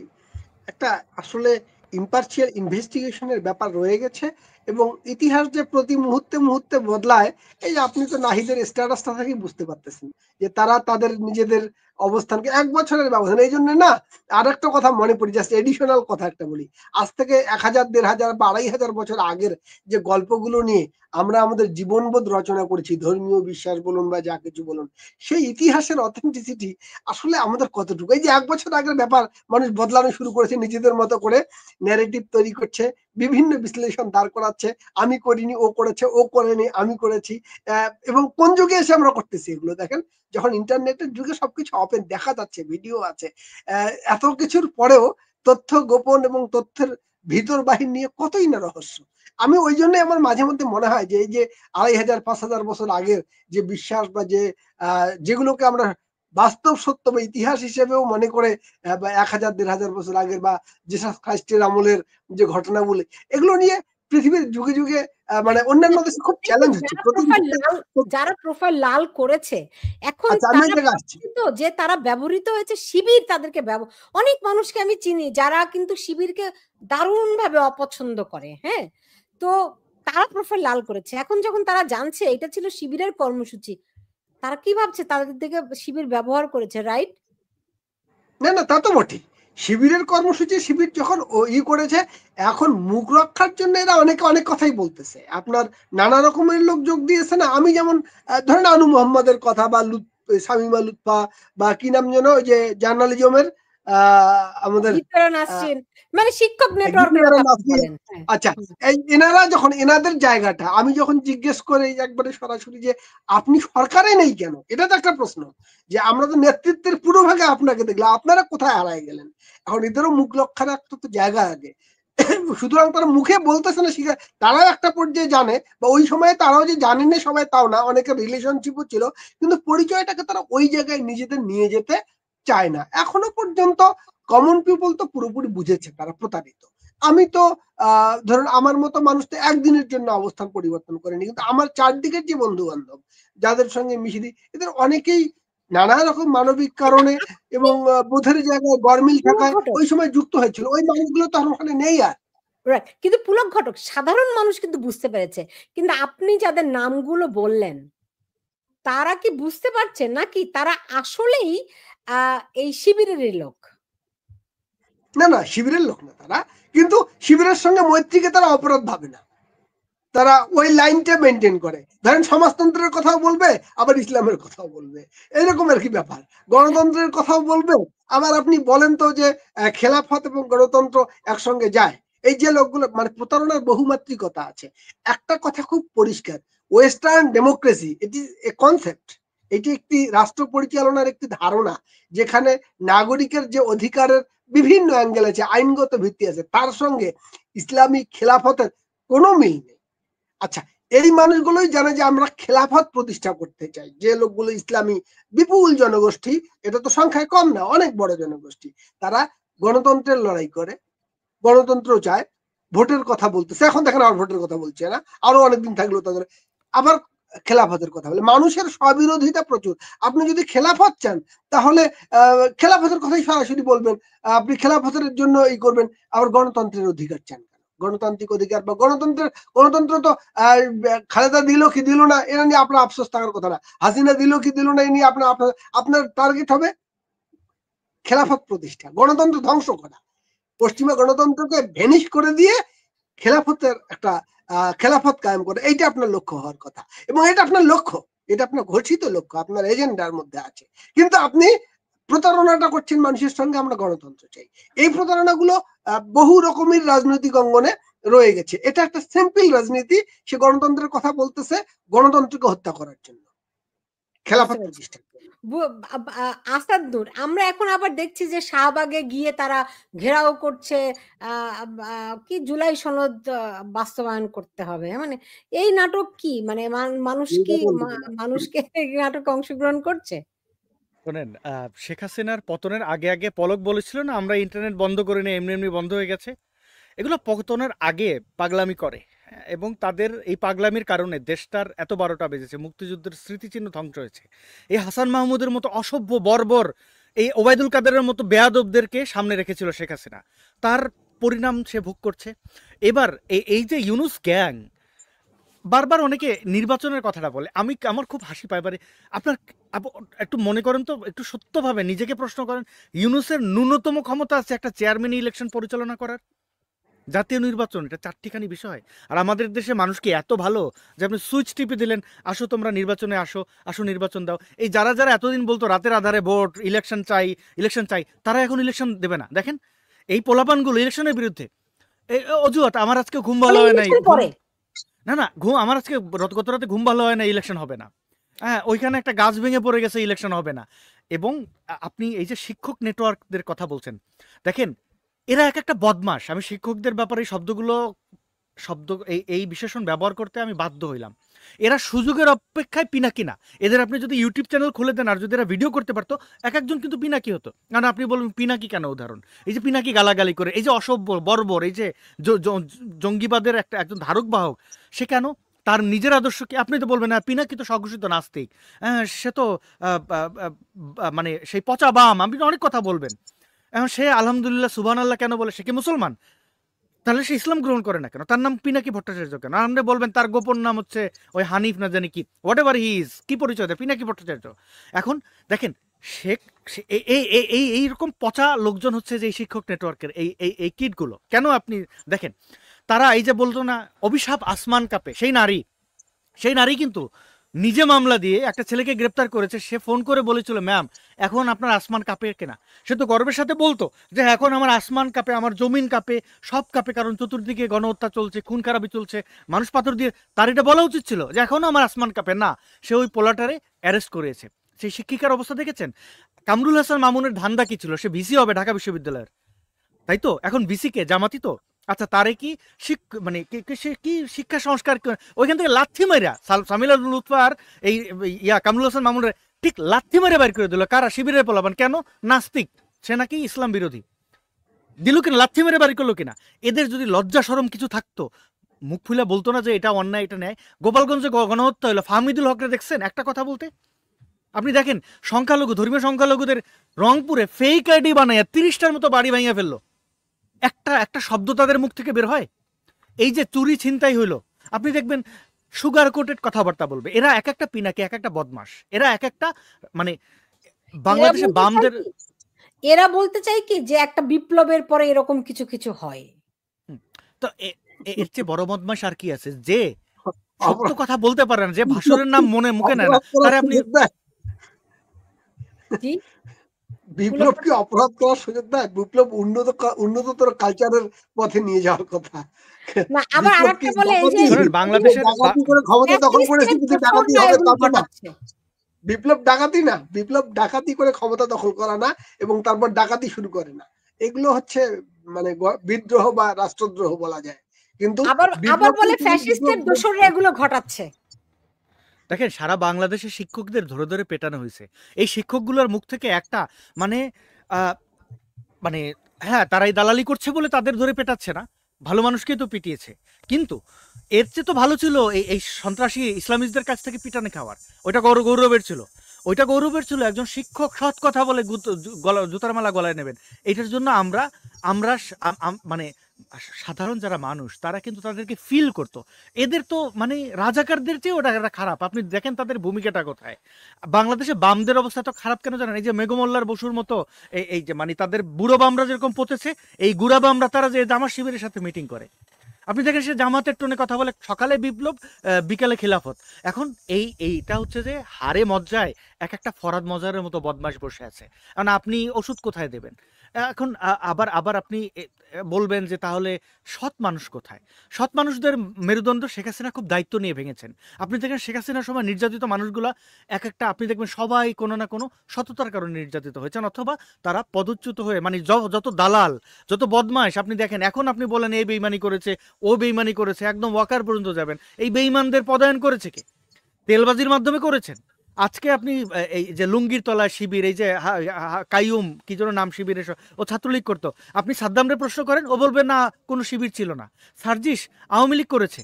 একটা আসলে ইম্পার্শিয়াল ইনভেস্টিগেশনের ব্যাপার রয়ে গেছে, এবং ইতিহাস যে প্রতি মুহূর্তে মুহূর্তে বদলায়, এই যে আপনি তো নাহিদের স্ট্যাটাসটা থেকেই বুঝতে পারতেছেন যে তারা তাদের নিজেদের অবস্থানকে 1 বছরের ব্যবধান। এই জন্য না, আর একটা কথা মনে পড়ি, জাস্ট এডিশনাল কথা একটা বলি। আজ থেকে 1000, 1500 বা 2500 বছর আগের যে গল্পগুলো নিয়ে আমরা আমাদের জীবনবোধ রচনা করেছি, ধর্মীয় বিশ্বাস বলুন বা যা কিছু বলুন, সেই ইতিহাসের অথেন্টিসিটি আসলে আমাদের কতটুকু? এই যে 1 বছর আগের ব্যাপার মানুষ বদলানো শুরু করেছে, নিজেদের মতো করে ন্যারেটিভ তৈরি করছে, বিভিন্ন বিশ্লেষণ দাঁড় করাচ্ছে, আমি করিনি, ও করেছে, ও করেনি, আমি করেছি। এবং কোন যুগে এসে আমরা করতেছি এগুলো? দেখেন, যখন ইন্টারনেটের যুগে সবকিছু ওপেন দেখা যাচ্ছে, ভিডিও আছে, এত কিছুর পরেও তথ্য গোপন এবং তথ্যের ভিতর বাহির নিয়ে কতই না রহস্য। আমি ওই জন্য আমার মাঝে মধ্যে মনে হয় যে এই যে 2500, 5000 বছর আগের যে বিশ্বাস বা যেগুলোকে আমরা বাস্তব সত্য বা ইতিহাস হিসেবেও মনে করে, 1000, 1500 বছর আগের বা জিসাস খ্রাইস্টের আমলের যে ঘটনাগুলি, এগুলো নিয়ে পৃথিবীর যুগে যুগে মানে অন্যান্য দেশে খুব চ্যালেঞ্জ হচ্ছে। যারা প্রোফাইল লাল করেছে এখন যে তারা ব্যবহৃত হয়েছে, শিবির তাদেরকে অনেক মানুষকে আমি চিনি যারা কিন্তু শিবিরকে দারুণ ভাবে অপছন্দ করে। হ্যাঁ, তো তারা প্রোফাইল লাল করেছে। এখন যখন তারা জানছে এটা ছিল শিবিরের কর্মসূচি, তারা কি ভাবছে? তাদের দিকে শিবির ব্যবহার করেছে, রাইট? না না, তা তো বটে। শিবিরের কর্মসূচি শিবির যখন করেছে, এখন মুখ রক্ষার জন্য এরা অনেক কথাই বলতেছে। আপনার নানা রকমের লোক যোগ দিয়েছে না। আমি যেমন ধরেন আনু মোহাম্মদের কথা বা শামিমা লুৎফা বা কি নাম যেন, ওই যে জার্নালিজমের আমাদের মানে শিক্ষক নেটওয়ার্ক। আচ্ছা, এই এনারা যখন এনাদের জায়গাটা আমি যখন জিজ্ঞেস করে একবারে সরাসরি যে আপনি সরকারে নেই কেন, এটা তো একটা প্রশ্ন। যে আমরা তো নেতৃত্বের পুরো ভাগে আপনাকে দেখলাম, আপনারা কোথায় হারায় গেলেন? এখন এদেরও মুখ রক্ষার একটা তো জায়গা আগে। সুতরাং তারা মুখে বলতেছে না, শিখে তারাও একটা পর্যায়ে জানে, বা ওই সময়ে তারাও যে জানেন না সবাই তাও না, অনেকের রিলেশনশিপও ছিল, কিন্তু পরিচয়টাকে তারা ওই জায়গায় নিজেদের নিয়ে যেতে চায় না। এখনো পর্যন্ত কমন পিপল তো পুরোপুরি বুঝেছে তারা প্রতারিত। আমি তো ধরুন আমার মতো মানুষ তো একদিনের জন্য অবস্থান পরিবর্তন করেনি, কিন্তু আমার চারদিকের যে বন্ধু বান্ধব যাদের সঙ্গে মিশি দিই, এদের অনেকেই নানা রকম মানবিক কারণে এবং বোধের জায়গায় গরমিল থাকায় ওই সময় যুক্ত হয়েছিল। ওই মানুষগুলো তো ওখানে নেই আর। কিন্তু পুলক ঘটক সাধারণ মানুষ কিন্তু বুঝতে পেরেছে। কিন্তু আপনি যাদের নামগুলো বললেন তারা কি বুঝতে পারছেন নাকি তারা আসলেই এই শিবিরেরই লোক? না না, শিবিরের লোক না তারা, কিন্তু শিবিরের সঙ্গে মৈত্রীকে তারা অপরাধ ভাবে না। তারা ওই লাইনটা মেনটেন করে। ধরেন সমাজতন্ত্রের কথাও বলবে, আবার ইসলামের কথাও বলবে, এরকম আর কি ব্যাপার। গণতন্ত্রের কথাও বলবে, আবার আপনি বলেন তো যে খেলাফত এবং গণতন্ত্র একসঙ্গে যায়। এই যে লোকগুলো মানে প্রতারণার বহুমাত্রিকতা আছে। একটা কথা খুব পরিষ্কার, western democracy it is a concept, এটি একটি রাষ্ট্র পরিচালনার একটি ধারণা, যেখানে নাগরিকের যে অধিকারের বিভিন্ন অ্যাঙ্গেল আছে, আইনগত ভিত্তি আছে, তার সঙ্গে ইসলামিক খেলাফতের কোনো মিল নেই। আচ্ছা, এই মানুষগুলোই জানে যে আমরা খেলাফত প্রতিষ্ঠা করতে চাই, যে লোকগুলো ইসলামী বিপুল জনগোষ্ঠী, এটা তো সংখ্যায় কম না, অনেক বড় জনগোষ্ঠী, তারা গণতন্ত্রের লড়াই করে, গণতন্ত্র চায়, ভোটের কথা বলতেছে, এখন দেখেন আর ভোটের কথা বলছে না, আরো অনেকদিন থাকলেও তাদের আবার খেলাফতের কথা বলে। মানুষের স্ববিরোধিতা প্রচুর। আপনি যদি খেলাফত চান তাহলে খেলাফতের কথাই সরাসরি বলবেন, আপনি খেলাফতের জন্য ই করবেন, আবার গণতন্ত্রের অধিকার চান, গণতান্ত্রিক অধিকার বা গণতন্ত্র তো খালেদা দিল কি দিল না এটা নিয়ে আপনার আফসোস থাকার কথা না, হাসিনা দিল কি দিল না এ নিয়ে আপনার টার্গেট হবে খেলাফত প্রতিষ্ঠা, গণতন্ত্র ধ্বংস করা, পশ্চিমা গণতন্ত্রকে ভেনিশ করে দিয়ে খেলাফতের একটা খেলাফত কায়েম করে, এইটা আপনার লক্ষ্য হওয়ার কথা, এবং এটা আপনার লক্ষ্য, এটা আপনার ঘোষিত লক্ষ্য, আপনার এজেন্ডার মধ্যে আছে। কিন্তু আপনি প্রতারণাটা করছেন মানুষের সঙ্গে, আমরা গণতন্ত্র চাই। এই প্রতারণাগুলো বহু রকমের রাজনৈতিক অঙ্গনে রয়ে গেছে। এটা একটা সিম্পল রাজনীতি, সে গণতন্ত্রের কথা বলতেছে গণতন্ত্রকে হত্যা করার জন্য, খেলাফত প্রতিষ্ঠা। আসাদুর, আমরা এখন আবার দেখছি যে শাহবাগে গিয়ে তারা ঘেরাও করছে, কি জুলাই সনদ বাস্তবায়ন করতে হবে, মানে এই নাটক কি, মানে মানুষকে এই নাটকে অংশগ্রহণ করছে। শোনেন, শেখ হাসিনার পতনের আগে আগে পলক বলেছিল না আমরা ইন্টারনেট বন্ধ করে নিয়ে এমনি এমনি বন্ধ হয়ে গেছে, এগুলো পতনের আগে পাগলামি করে, এবং তাদের এই পাগলামির কারণে দেশটার এত 12টা বেজেছে, মুক্তিযুদ্ধের স্মৃতিচিহ্ন ধ্বংস হয়েছে। এই হাসান মাহমুদের মতো অসভ্য বর্বর, এই ওবায়দুল কাদেরের মতো বেয়াদবদেরকে সামনে রেখেছিল শেখ হাসিনা, তার পরিণাম সে ভোগ করছে। এবার এই যে ইউনুস গ্যাং বারবার অনেকে নির্বাচনের কথাটা বলে, আমার খুব হাসি পায়। এবারে আপনার একটু মনে করেন তো, একটু সত্যভাবে নিজেকে প্রশ্ন করেন, ইউনুসের ন্যূনতম ক্ষমতা আছে একটা চেয়ারম্যান ইলেকশন পরিচালনা করার, জাতীয় নির্বাচন, এটা চারটিখানি বিষয়। আর আমাদের দেশে মানুষ কি এত ভালো যে আপনি সুইচ টিপে দিলেন, আসো তোমরা নির্বাচনে আসো নির্বাচন দাও। এই যারা যারা এতদিন বলতো রাতের আধারে ভোট, ইলেকশন চাই, তারা এখন ইলেকশন দেবে না। দেখেন এই পোলাপানগুলো ইলেকশনের বিরুদ্ধে অজুহাত, আমার আজকে ঘুম ভালো হয় নাই, না ঘুম আমার আজকে গত রাতে ঘুম ভালো হয় না, ইলেকশন হবে না। হ্যাঁ, ওইখানে একটা গাছ ভেঙে পড়ে গেছে, ইলেকশন হবে না। এবং আপনি এই যে শিক্ষক নেটওয়ার্কদের কথা বলছেন, দেখেন এরা এক একটা বদমাস। আমি শিক্ষকদের ব্যাপারে এই বিশেষণ ব্যবহার করতে আমি বাধ্য হইলাম। এরা সুযোগের অপেক্ষায় পিনাকি না। এদের আপনি যদি ইউটিউব চ্যানেল খুলে দেন আর যদি এরা ভিডিও করতে পারতো, এক একজন কিন্তু পিনাকি হতো। কারণ আপনি বলবেন পিনাকি কেন উদাহরণ, এই যে পিনাকি গালাগালি করে, এই যে অসভ্য বর্বর, এই যে জঙ্গিবাদের একজন ধারক বাহক, সে কেন তার নিজের আদর্শকে, আপনি তো বলবেন না পিনাকি তো স্বঘোষিত নাস্তিক, সে তো মানে সেই পচা বাম, আপনি অনেক কথা বলবেন। এখন সে আলহামদুলিল্লাহ সুবহানাল্লাহ কেন বলে, সে কি মুসলমান? তাহলে সে ইসলাম গ্রহণ করে না কেন? তার নাম পিনাকি ভট্টাচার্য কেন? আপনি বলবেন তার গোপন নাম হচ্ছে ওই হানিফ না জানি কি, হোয়াট এভার হি ইজ, কি পরিচয় দেয়, পিনাকি ভট্টাচার্য। এখন দেখেন এইরকম পচা লোকজন হচ্ছে যে এই শিক্ষক নেটওয়ার্কের এই কিটগুলো। কেন আপনি দেখেন, তারা এই যে বলতো না অভিশাপ আসমান কাঁপে, সেই নারী কিন্তু নিজে মামলা দিয়ে একটা ছেলেকে গ্রেপ্তার করেছে। সে ফোন করে বলেছিল ম্যাম এখন আপনার আসমান কাঁপে কেনা? সে তো গর্বের সাথে বলতো যে এখন আমার আসমান কাঁপে, আমার জমিন কাঁপে, সব কাঁপে, কারণ চতুর্দিকে গণহত্যা চলছে, খুন খারাপি চলছে, মানুষ পাথর দিয়ে। তার এটা বলা উচিত ছিল যে এখনো আমার আসমান কাঁপে না। সে ওই পোলাটারে অ্যারেস্ট করেছে। সেই শিক্ষিকার অবস্থা দেখেছেন? কামরুল হাসান মামুনের ধান্দা কি ছিল? সে ভিসি হবে ঢাকা বিশ্ববিদ্যালয়ের, তাই তো? এখন ভিসি কে? জামাতি তো। আচ্ছা, তারে কি মানে কি শিক্ষা সংস্কার, ওইখান থেকে লাথি মাইরা সামিলা লুৎফার এই কামরুল হাসান মামুনের ঠিক লাথি মারে বাইর করে দিল। কারা? শিবিরের পোলাপান। কেন? নাস্তিক, সে নাকি ইসলাম বিরোধী। দিল কিনা? লাথি মেরে বাড়ি করলো কিনা? এদের যদি লজ্জা শরম কিছু থাকতো মুখ খুলে বলতো না যে এটা অন্যায়, এটা ন্যায়। গোপালগঞ্জে গণহত্যা হলো, ফাহমিদুল হকরে দেখছেন একটা কথা বলতে? আপনি দেখেন সংখ্যালঘু, ধর্মীয় সংখ্যালঘুদের রংপুরে ফেক আইডি বানাইয়া 30টার মতো বাড়ি ভাঙিয়া ফেললো। একটা শব্দ তাদের মুখ থেকে বের হয়? এই যে চুরি ছিনতাই হইলো, আপনি দেখবেন সুগার কোটেড কথাবার্তা বলবে। এরা এক একটা পিনাকি, এক একটা বদমাস, এরা এক একটা মানে বাংলাদেশে বামদের। এরা বলতে চাই কি যে একটা বিপ্লবের পরে এরকম কিছু কিছু হয়। তো এর চেয়ে বড় বদমাস আর কি আছে? যে সত্য কথা বলতে পারে না, যে ভাসুরের নাম মুখে নেয় না, তারে আপনি বিপ্লব কি অপরাধ করার সুযোগ দেয়? বিপ্লব উন্নততর কালচারের পথে নিয়ে যাওয়ার কথা। না আবার বিপ্লব কি আরেকটা বলে এই যে শোনেন বাংলাদেশের ডাকাতি করে ক্ষমতা দখল করেছে, ফ্যাসিস্টের কিন্তু ডাকাতি দোসররা হবে এগুলো তা তো না। ঘটাচ্ছে। বিপ্লব ডাকাতি না, বিপ্লব ডাকাতি করে ক্ষমতা দখল করা না এবং তারপর ডাকাতি শুরু করে না। এগুলো হচ্ছে মানে বিদ্রোহ বা রাষ্ট্রদ্রোহ বলা যায়। কিন্তু আবার বিপ্লব বলে ফ্যাসিস্টের দোসররা এগুলো ঘটাচ্ছে। দেখেন সারা বাংলাদেশে শিক্ষকদের ধরে ধরে পেটানো হয়েছে। এই শিক্ষকগুলোর মুখ থেকে একটা মানে মানে হ্যাঁ তারাই দালালি করছে বলে তাদের ধরে পেটাচ্ছে না, ভালো মানুষকে তো পিটিয়েছে। কিন্তু এর চেয়ে তো ভালো ছিল এই সন্ত্রাসী ইসলামিস্টদের কাছ থেকে পিটানি খাওয়ার। ওইটা গৌরবের ছিল, ওইটা গৌরবের ছিল। একজন শিক্ষক সৎ কথা বলে জুতার মালা গলায় নেবেন। এটার জন্য আমরা আমরা মানে সাধারণ যারা মানুষ তারা কিন্তু তাদেরকে ফিল করতো। এদের তো মানে রাজাকারদের চেয়ে ওটা খারাপ। আপনি দেখেন তাদের ভূমিকাটা কোথায়। বাংলাদেশে বামদের অবস্থা তো খারাপ কেন জানেন? এই যে মেঘমোল্লার বসুর মতো এই যে মানে তাদের বুড়ো বামরা যেরকম পচেছে, এই গুড়া বামরা তারা যে জামাত শিবিরের সাথে মিটিং করে। আপনি দেখেন সে জামাতের টোনে কথা বলে, সকালে বিপ্লব বিকালে খিলাফত। এখন এইটা হচ্ছে যে হারে মজ্জায় এক একটা ফরাদ মজারের মতো বদমাশ বসে আছে। কারণ আপনি ওষুধ কোথায় দেবেন? এখন আবার আপনি বলবেন যে তাহলে সৎ মানুষ কোথায়? সৎ মানুষদের মেরুদণ্ড শেখ হাসিনা খুব দায়িত্ব নিয়ে ভেঙেছেন। আপনি দেখেন শেখ হাসিনার সময় নির্যাতিত মানুষগুলা এক একটা আপনি দেখবেন সবাই কোনো না কোনো সততার কারণে নির্যাতিত হয়েছেন, অথবা তারা পদচ্যুত হয়ে মানে যত দালাল যত বদমাশ আপনি দেখেন। এখন আপনি বলেন এই বেইমানি করেছে ও বেইমানি করেছে, একদম ওয়াকার পর্যন্ত যাবেন। এই বেইমানদের পদায়ন করেছে কে? তেলবাজির মাধ্যমে করেছেন। আজকে আপনি এই যে লুঙ্গির তলায় শিবির, এই যে কাইয়ুম কি যেন নাম শিবিরের, ও ছাত্রলীগ করতো। আপনি সাদ্দামরে প্রশ্ন করেন, ও বলবেন না কোনো শিবির ছিল না। সার্জিস আওয়ামী লীগ করেছে।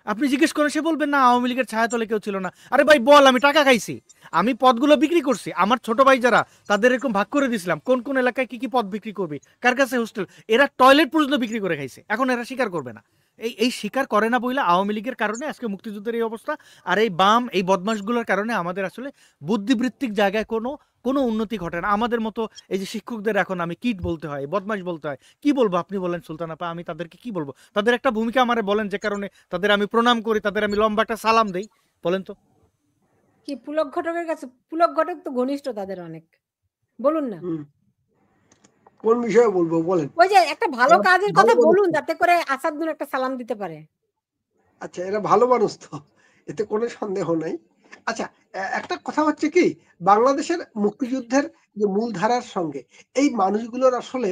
আপনি জিজ্ঞেস করেন, সে বলবেন না আওয়ামী লীগের ছায়াতলে কেউ ছিল না। আরে ভাই বল, আমি টাকা খাইছি, আমি পদগুলো বিক্রি করছি, আমার ছোট ভাই যারা তাদের এরকম ভাগ করে দিয়েছিলাম কোন কোন এলাকায় কি কি পদ বিক্রি করবি, কার কাছে হোস্টেল। এরা টয়লেট পর্যন্ত বিক্রি করে খাইছে, এখন এরা স্বীকার করবে না। এই স্বীকার করে না বইলা আওয়ামী লীগের কারণে আজকে মুক্তিযুদ্ধের এই অবস্থা। আর এই বাম এই বদমাশগুলোর কারণে আমাদের আসলে বুদ্ধিবৃত্তিক জায়গায় কোনো উন্নতি ঘটে না। আমাদের মতো এই যে শিক্ষকদের এখন আমি কিট বলতে হয়, বদমাশ বলতে হয়, কি বলবো আপনি বলেন সুলতান আপা? আমি তাদেরকে কি বলবো? তাদের একটা ভূমিকা আমারে বলেন যে কারণে তাদের আমি প্রণাম করি, তাদের আমি লম্বা একটা সালাম দেই, বলেন তো। কি পুলক ঘটকের কাছে? পুলক ঘটক তো ঘনিষ্ঠ তাদের অনেক, বলুন না। কোন বিষয়ে বলবো বলেন? ওই যে একটা ভালো কাজের কথা বলুন যাতে করে আসাদুল একটা সালাম দিতে পারে। আচ্ছা, এরা ভালো মানুষ তো, এতে কোনো সন্দেহ নাই। আচ্ছা, একটা কথা হচ্ছে কি, বাংলাদেশের মুক্তিযুদ্ধের যে মূলধারার সঙ্গে এই মানুষগুলোর আসলে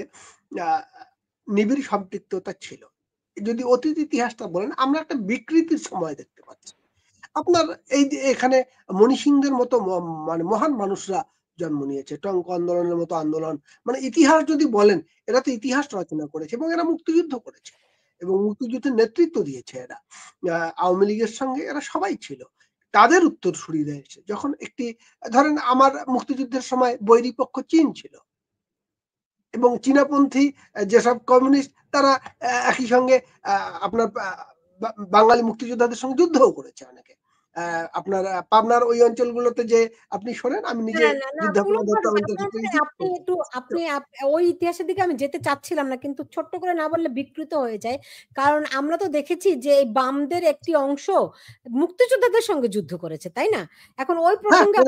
নিবিড় সম্পৃক্ততা ছিল। যদি অতীত ইতিহাসটা বলেন, আমরা একটা বিকৃতির সময় দেখতে পাচ্ছি। আপনার এই যে এখানে মণি সিংদের মতো মানে মহান মানুষরা জন্ম নিয়েছে, টঙ্ক আন্দোলনের মতো আন্দোলন, মানে ইতিহাস যদি বলেন, এরা তো ইতিহাস রচনা করেছে এবং এরা মুক্তিযুদ্ধ করেছে এবং মুক্তিযুদ্ধের নেতৃত্ব দিয়েছে। এরা আওয়ামী লীগের সঙ্গে এরা সবাই ছিল, তাদের উত্তরসূরি রয়েছে। যখন একটি ধরেন আমার মুক্তিযুদ্ধের সময় বৈরী পক্ষ চীন ছিল এবং চীনাপন্থী যেসব কমিউনিস্ট তারা একই সঙ্গে আপনার বাঙালি মুক্তিযোদ্ধাদের সঙ্গে যুদ্ধও করেছে অনেকে। আপনার পাবনার ওই অঞ্চলগুলোতে যে আপনি শোনেন, আমি নিজে আপনি ওই ইতিহাসের দিকে আমি যেতে চাচ্ছিলাম না, কিন্তু ছোট্ট করে না বললে বিকৃত হয়ে যায়। কারণ আমরা তো দেখেছি যে এই বামদের একটি অংশ মুক্তিযোদ্ধাদের সঙ্গে যুদ্ধ করেছে, তাই না? এখন ওই প্রসঙ্গে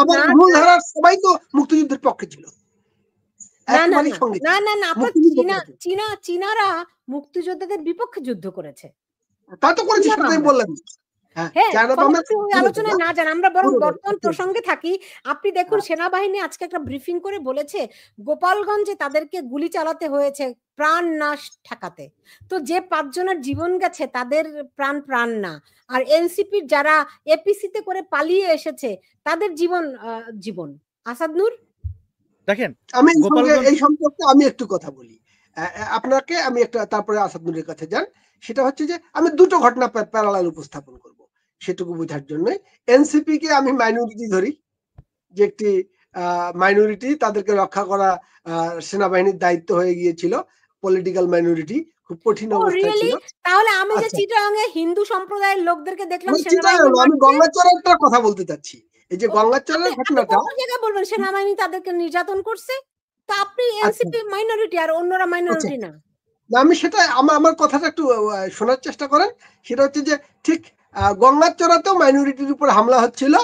আবার মূলধারার সবাই তো মুক্তিযুদ্ধের পক্ষে ছিল। চীনারা মুক্তিযোদ্ধাদের বিপক্ষে যুদ্ধ করেছে। তা তো করেছে, সেটাই বললাম। আলোচনায় না যান, আমরা বরং বর্তমান প্রসঙ্গে থাকি। আপনি দেখুন সেনাবাহিনী আজকে একটা ব্রিফিং করে বলেছে গোপালগঞ্জে তাদেরকে গুলি চালাতে হয়েছে প্রাণ নাশ ঠেকাতে। তো যে 5 জনের জীবন গেছে তাদের প্রাণ না, আর এনসিপির যারা এপিসিতে করে পালিয়ে এসেছে তাদের জীবন। আসাদ নূর, দেখেন আমি এই সম্পর্কে আমি একটু কথা বলি আপনাকে, আমি একটা তারপরে আসাদ নূরের কাছে যান। সেটা হচ্ছে যে আমি দুটো ঘটনা প্যারালাল উপস্থাপন করব সেটুকু বোঝার জন্য। এনসিপি কে আমি মাইনরিটি ধরি, যে একটি মাইনরিটি, তাদেরকে রক্ষা করা সেনাবাহিনীর দায়িত্ব হয়ে গিয়েছিল। পলিটিক্যাল মাইনরিটি, খুব কঠিন অবস্থায় ছিল। তাহলে আমি যে চিটাগাঙে হিন্দু সম্প্রদায়ের লোকদেরকে দেখলাম, আমি গঙ্গাচড়ার কথা বলতে চাচ্ছি। এই যে গঙ্গাচড়ার ঘটনাটা বলবেন সেনাবাহিনী তাদেরকে নির্যাতন করছে, তা আপনি এনসিপি মাইনরিটি আর অন্যরা মাইনরিটি না। আমি সেটা আমার কথাটা একটু শোনার চেষ্টা করেন। সেটা হচ্ছে যে ঠিক গঙ্গাচড়াতেও মাইনরিটির উপর হামলা হচ্ছিল